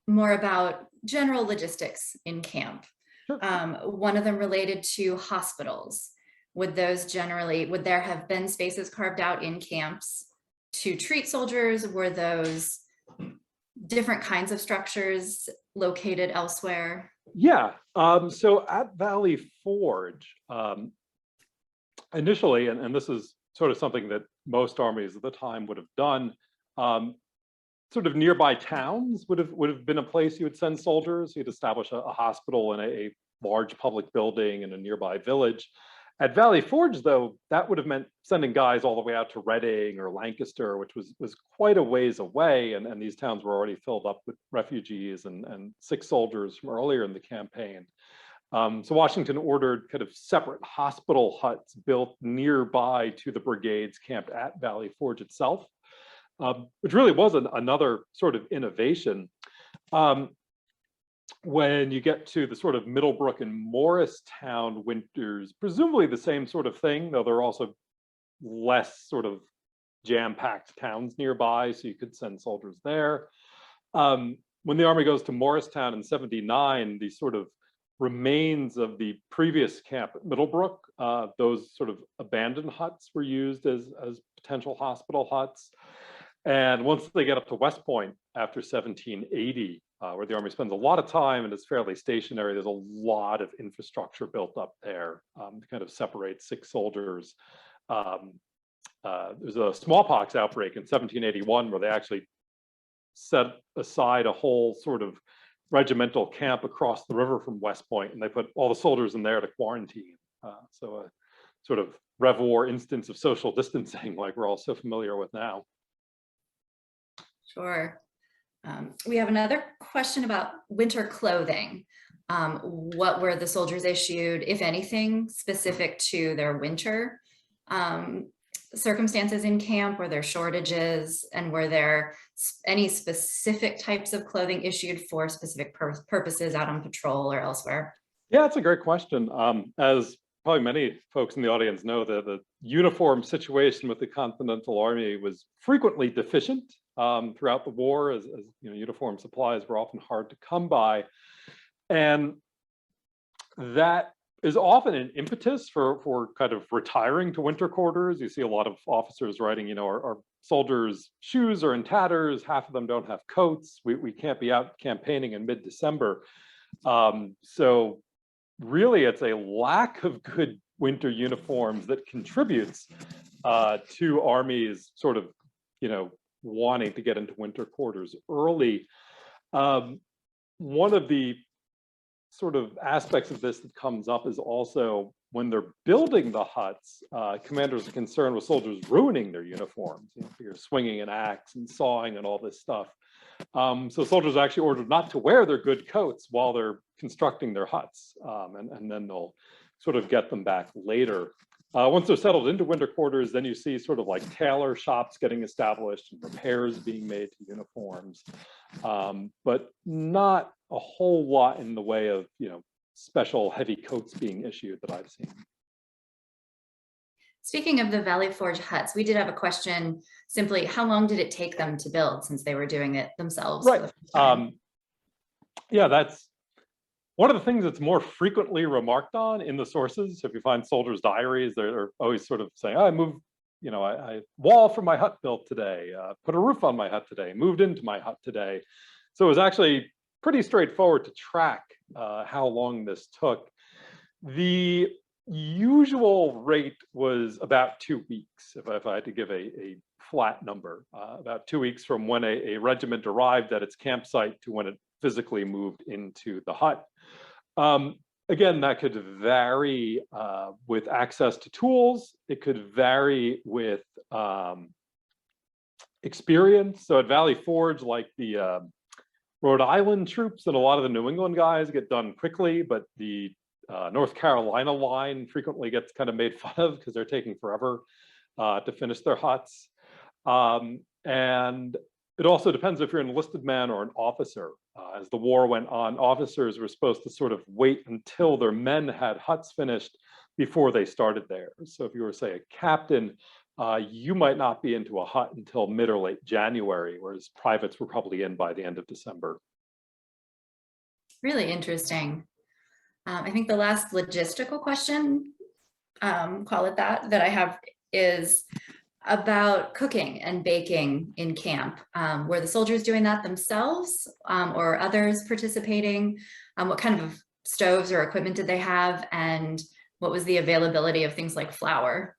more about general logistics in camp. Sure. One of them related to hospitals. Would there have been spaces carved out in camps to treat soldiers? Were those different kinds of structures located elsewhere? Yeah. So at Valley Forge, initially, and this is sort of something that most armies at the time would have done, sort of nearby towns would have been a place you would send soldiers. You'd establish a hospital in a large public building in a nearby village. At Valley Forge, though, that would have meant sending guys all the way out to Reading or Lancaster, which was quite a ways away, and these towns were already filled up with refugees and sick soldiers from earlier in the campaign. So Washington ordered kind of separate hospital huts built nearby to the brigades camped at Valley Forge itself, which really was another sort of innovation. When you get to the sort of Middlebrook and Morristown winters, presumably the same sort of thing, though there are also less sort of jam-packed towns nearby, so you could send soldiers there. When the Army goes to Morristown in '79, these sort of remains of the previous camp at Middlebrook. Those sort of abandoned huts were used as potential hospital huts. And once they get up to West Point after 1780, where the Army spends a lot of time and is fairly stationary, there's a lot of infrastructure built up there to kind of separate sick soldiers. There's a smallpox outbreak in 1781 where they actually set aside a whole sort of regimental camp across the river from West Point, and they put all the soldiers in there to quarantine. So a sort of Rev War instance of social distancing like we're all so familiar with now. Sure. We have another question about winter clothing. What were the soldiers issued, if anything, specific to their winter circumstances in camp? Were there shortages, and were there any specific types of clothing issued for specific purposes out on patrol or elsewhere? Yeah, that's a great question. As probably many folks in the audience know, the uniform situation with the Continental Army was frequently deficient throughout the war, as you know, uniform supplies were often hard to come by. And that is often an impetus for kind of retiring to winter quarters. You see a lot of officers writing, you know, our soldiers' shoes are in tatters, half of them don't have coats, we can't be out campaigning in mid-December. So really it's a lack of good winter uniforms that contributes to Armies sort of, you know, wanting to get into winter quarters early. One of the sort of aspects of this that comes up is also when they're building the huts, commanders are concerned with soldiers ruining their uniforms. You know, you're swinging an axe and sawing and all this stuff. So soldiers are actually ordered not to wear their good coats while they're constructing their huts, and then they'll sort of get them back later. Once they're settled into winter quarters, then you see sort of like tailor shops getting established and repairs being made to uniforms, but not a whole lot in the way of, you know, special heavy coats being issued that I've seen. Speaking of the Valley Forge huts, we did have a question simply, how long did it take them to build since they were doing it themselves? Right. Yeah, that's one of the things that's more frequently remarked on in the sources. If you find soldiers' diaries, they're always sort of saying, oh, I moved, you know, I wall for my hut built today, put a roof on my hut today, moved into my hut today. So it was actually pretty straightforward to track how long this took. The usual rate was about 2 weeks, if I had to give a flat number, about 2 weeks from when a regiment arrived at its campsite to when it physically moved into the hut. Again, that could vary with access to tools. It could vary with experience. So at Valley Forge, like the Rhode Island troops and a lot of the New England guys get done quickly, but the North Carolina line frequently gets kind of made fun of because they're taking forever to finish their huts. And it also depends if you're an enlisted man or an officer. As the war went on, officers were supposed to sort of wait until their men had huts finished before they started theirs. So if you were, say, a captain, you might not be into a hut until mid or late January, whereas privates were probably in by the end of December. Really interesting. I think the last logistical question, call it that I have is about cooking and baking in camp. Were the soldiers doing that themselves or others participating? What kind of stoves or equipment did they have? And what was the availability of things like flour?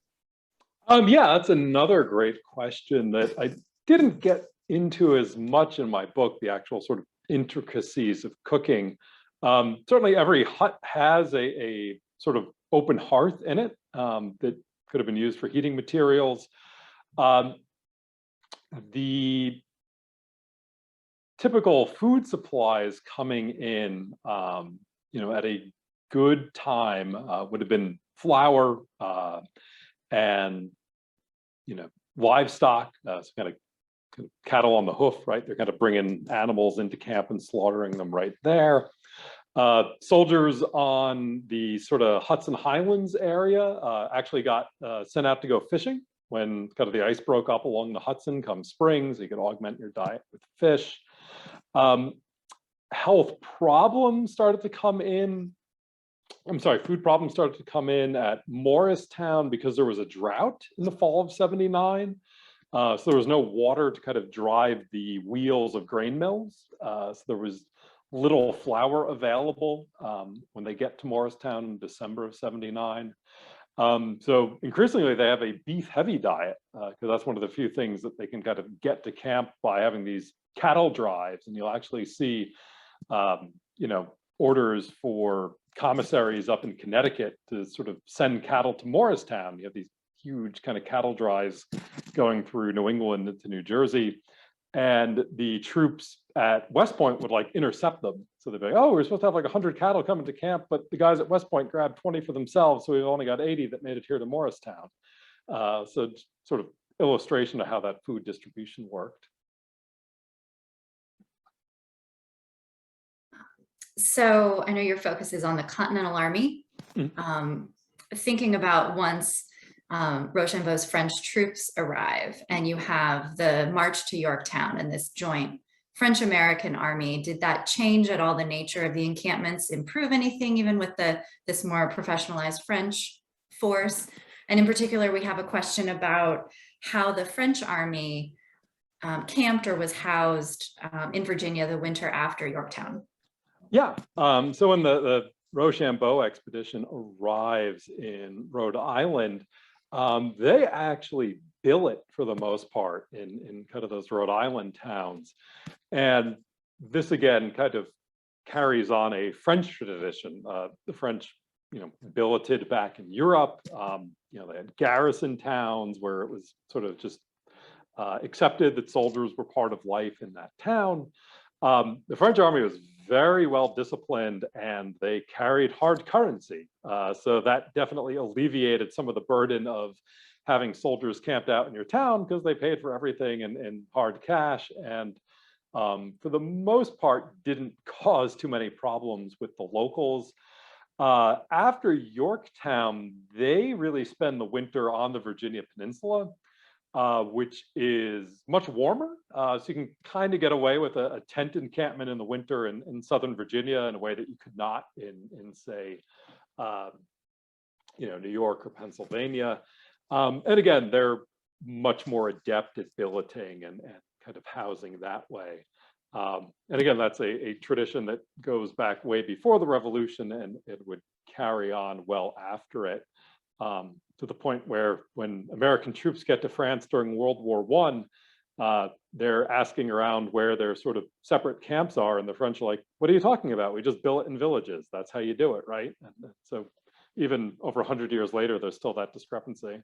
Yeah, that's another great question that I didn't get into as much in my book, the actual sort of intricacies of cooking. Certainly every hut has a sort of open hearth in it that could have been used for heating materials. The typical food supplies coming in, you know, at a good time would have been flour and, you know, livestock, so kind of cattle on the hoof, right? They're kind of bringing animals into camp and slaughtering them right there. Soldiers on the sort of Hudson Highlands area actually got sent out to go fishing when kind of the ice broke up along the Hudson come spring, so you could augment your diet with fish. Health problems started to come in food problems started to come in at Morristown because there was a drought in the fall of '79. So there was no water to kind of drive the wheels of grain mills. So there was little flour available when they get to Morristown in December of '79. So increasingly they have a beef heavy diet because that's one of the few things that they can kind of get to camp by having these cattle drives. And you'll actually see, orders for commissaries up in Connecticut to sort of send cattle to Morristown. You have these huge kind of cattle drives going through New England into New Jersey. And the troops at West Point would like intercept them. So they'd be like, oh, we're supposed to have like 100 cattle coming to camp, but the guys at West Point grabbed 20 for themselves. So we've only got 80 that made it here to Morristown. So sort of illustration of how that food distribution worked. So I know your focus is on the Continental Army. Thinking about once Rochambeau's French troops arrive and you have the march to Yorktown and this joint French-American army, did that change at all the nature of the encampments, improve anything even with this more professionalized French force? And in particular, we have a question about how the French army camped or was housed in Virginia the winter after Yorktown. Yeah, so when the Rochambeau expedition arrives in Rhode Island, they actually billet for the most part in kind of those Rhode Island towns. And this again kind of carries on a French tradition. The French, billeted back in Europe. They had garrison towns where it was sort of just accepted that soldiers were part of life in that town. The French army was very well disciplined and they carried hard currency. So that definitely alleviated some of the burden of having soldiers camped out in your town because they paid for everything in hard cash, and for the most part didn't cause too many problems with the locals. After Yorktown, they really spend the winter on the Virginia Peninsula, which is much warmer. So you can kind of get away with a tent encampment in the winter in Southern Virginia in a way that you could not in say, New York or Pennsylvania. And again, they're much more adept at billeting and kind of housing that way. And again, that's a tradition that goes back way before the Revolution, and it would carry on well after it. To the point where when American troops get to France during World War I, they're asking around where their sort of separate camps are, and the French are like, what are you talking about? We just billet in villages. That's how you do it, right? And so even over 100 years later, there's still that discrepancy.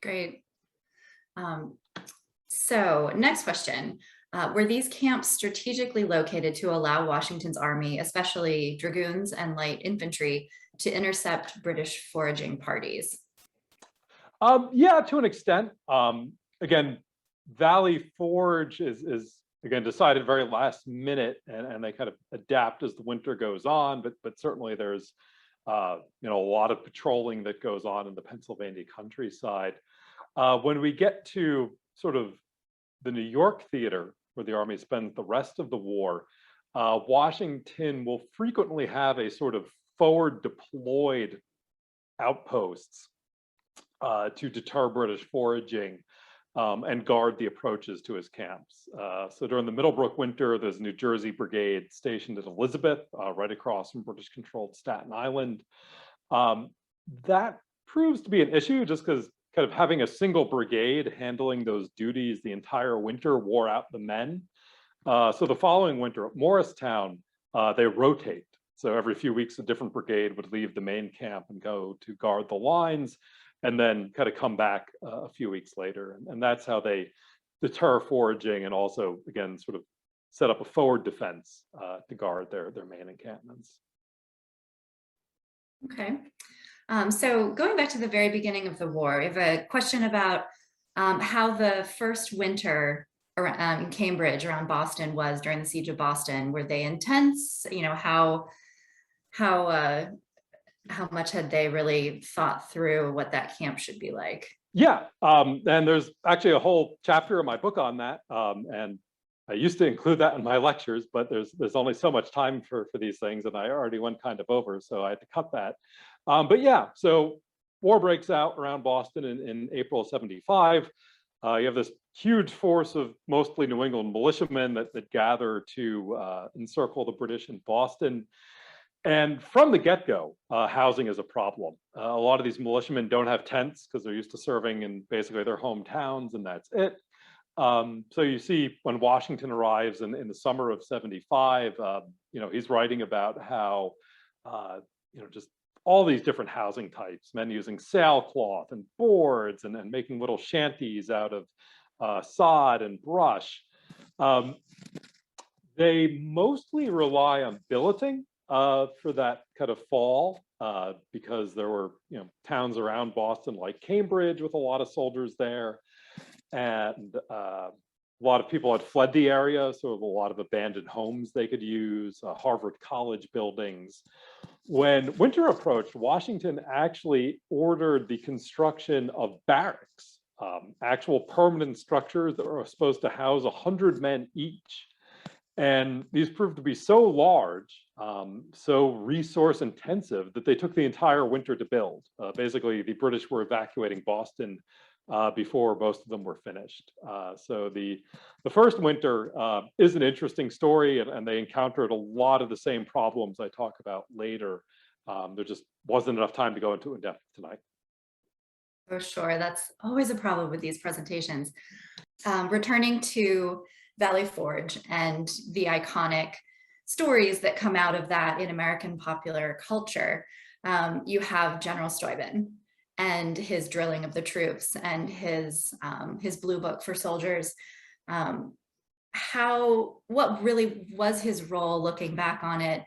Great. So next question. Were these camps strategically located to allow Washington's army, especially dragoons and light infantry, to intercept British foraging parties? Yeah, to an extent. Again, Valley Forge is again decided very last minute, and they kind of adapt as the winter goes on. But certainly there's a lot of patrolling that goes on in the Pennsylvania countryside. When we get to sort of the New York theater, where the army spends the rest of the war, Washington will frequently have a sort of forward deployed outposts to deter British foraging and guard the approaches to his camps. So during the Middlebrook winter, there's a New Jersey brigade stationed at Elizabeth, right across from British-controlled Staten Island. That proves to be an issue just because kind of having a single brigade handling those duties the entire winter wore out the men. So the following winter at Morristown, they rotate. So every few weeks, a different brigade would leave the main camp and go to guard the lines, and then kind of come back a few weeks later. And that's how they deter foraging and also, again, sort of set up a forward defense to guard their main encampments. Okay. So going back to the very beginning of the war, I have a question about how the first winter in Cambridge around Boston was during the siege of Boston. Were they intense? How much had they really thought through what that camp should be like? Yeah, and there's actually a whole chapter in my book on that. And I used to include that in my lectures, but there's only so much time for these things, and I already went kind of over, so I had to cut that. But yeah, so war breaks out around Boston in April of '75. You have this huge force of mostly New England militiamen that gather to encircle the British in Boston. And from the get-go, housing is a problem. A lot of these militiamen don't have tents because they're used to serving in basically their hometowns, and that's it. So you see when Washington arrives in the summer of '75, he's writing about how, just all these different housing types, men using sailcloth and boards and making little shanties out of sod and brush. They mostly rely on billeting for that kind of fall, because there were towns around Boston like Cambridge with a lot of soldiers there, and a lot of people had fled the area, so a lot of abandoned homes they could use, Harvard College buildings. When winter approached, Washington actually ordered the construction of barracks, actual permanent structures that were supposed to house 100 men each. And these proved to be so large, so resource intensive, that they took the entire winter to build. Basically, the British were evacuating Boston before most of them were finished. So the first winter is an interesting story, and they encountered a lot of the same problems I talk about later. There just wasn't enough time to go into in depth tonight. For sure, that's always a problem with these presentations. Returning to Valley Forge and the iconic stories that come out of that in American popular culture, you have General Steuben and his drilling of the troops and his blue book for soldiers. What really was his role looking back on it,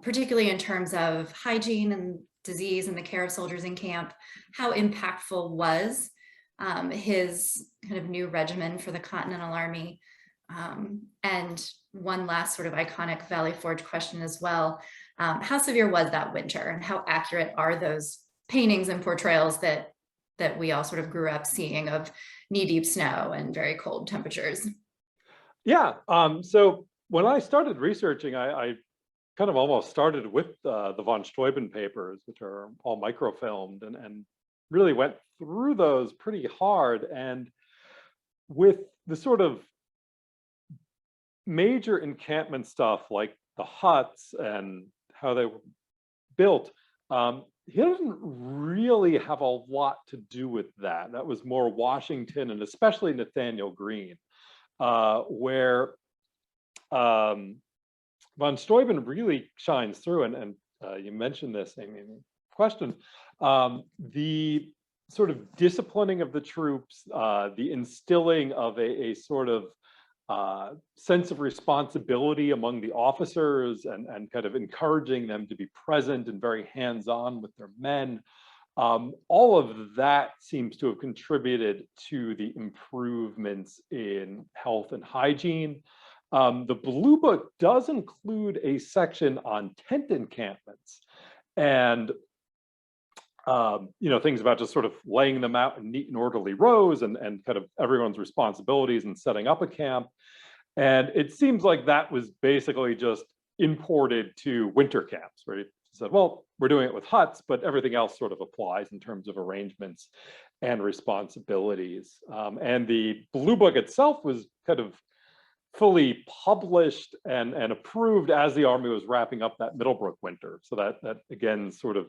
particularly in terms of hygiene and disease and the care of soldiers in camp? How impactful was his kind of new regimen for the Continental Army? And one last sort of iconic Valley Forge question as well. How severe was that winter, and how accurate are those paintings and portrayals that we all sort of grew up seeing of knee-deep snow and very cold temperatures? Yeah, so when I started researching, I kind of almost started with the von Steuben papers, which are all microfilmed, and really went through those pretty hard. And with the sort of major encampment stuff like the huts and how they were built, he doesn't really have a lot to do with that. That was more Washington, and especially Nathaniel Greene, where von Steuben really shines through. And you mentioned this, Amy, in the question. The sort of disciplining of the troops, the instilling of a sort of sense of responsibility among the officers, and kind of encouraging them to be present and very hands-on with their men. All of that seems to have contributed to the improvements in health and hygiene. The Blue Book does include a section on tent encampments, and things about just sort of laying them out in neat and orderly rows, and kind of everyone's responsibilities in setting up a camp. And it seems like that was basically just imported to winter camps, right? Said, well, we're doing it with huts, but everything else sort of applies in terms of arrangements and responsibilities. And the Blue Book itself was kind of fully published and approved as the Army was wrapping up that Middlebrook winter. So that again sort of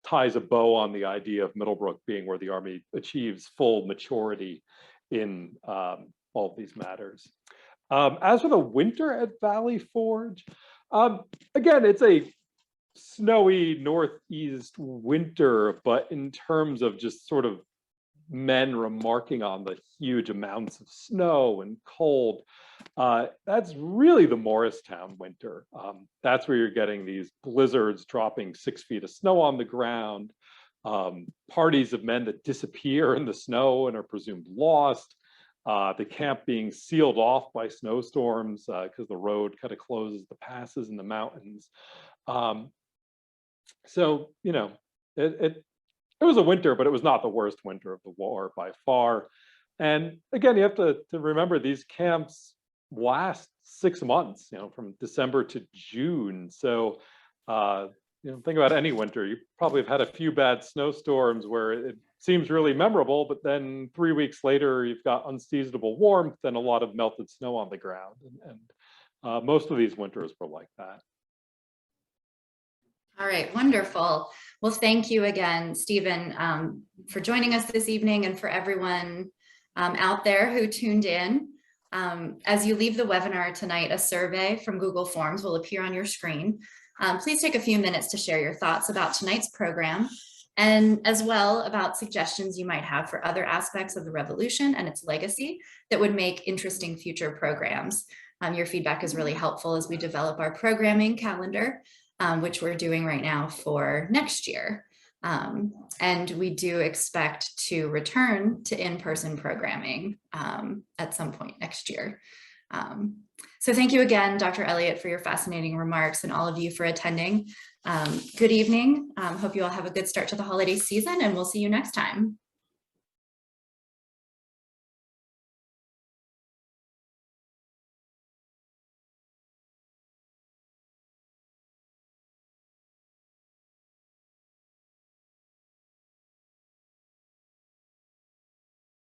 ties a bow on the idea of Middlebrook being where the Army achieves full maturity in all of these matters. As for the winter at Valley Forge, again, it's a snowy northeast winter, but in terms of just sort of men remarking on the huge amounts of snow and cold, that's really the Morristown winter. That's where you're getting these blizzards dropping 6 feet of snow on the ground, parties of men that disappear in the snow and are presumed lost, the camp being sealed off by snowstorms because the road kind of closes the passes in the mountains. So, it was a winter, but it was not the worst winter of the war by far. And again, you have to remember these camps last 6 months, from December to June. So, think about any winter. You probably have had a few bad snowstorms where it seems really memorable, but then 3 weeks later, you've got unseasonable warmth and a lot of melted snow on the ground. And most of these winters were like that. All right, wonderful. Well, thank you again, Steven, for joining us this evening, and for everyone out there who tuned in. As you leave the webinar tonight, a survey from Google Forms will appear on your screen. Please take a few minutes to share your thoughts about tonight's program, and as well about suggestions you might have for other aspects of the Revolution and its legacy that would make interesting future programs. Your feedback is really helpful as we develop our programming calendar, which we're doing right now for next year. And we do expect to return to in-person programming at some point next year. So thank you again, Dr. Elliott, for your fascinating remarks, and all of you for attending. Good evening. Hope you all have a good start to the holiday season, and we'll see you next time.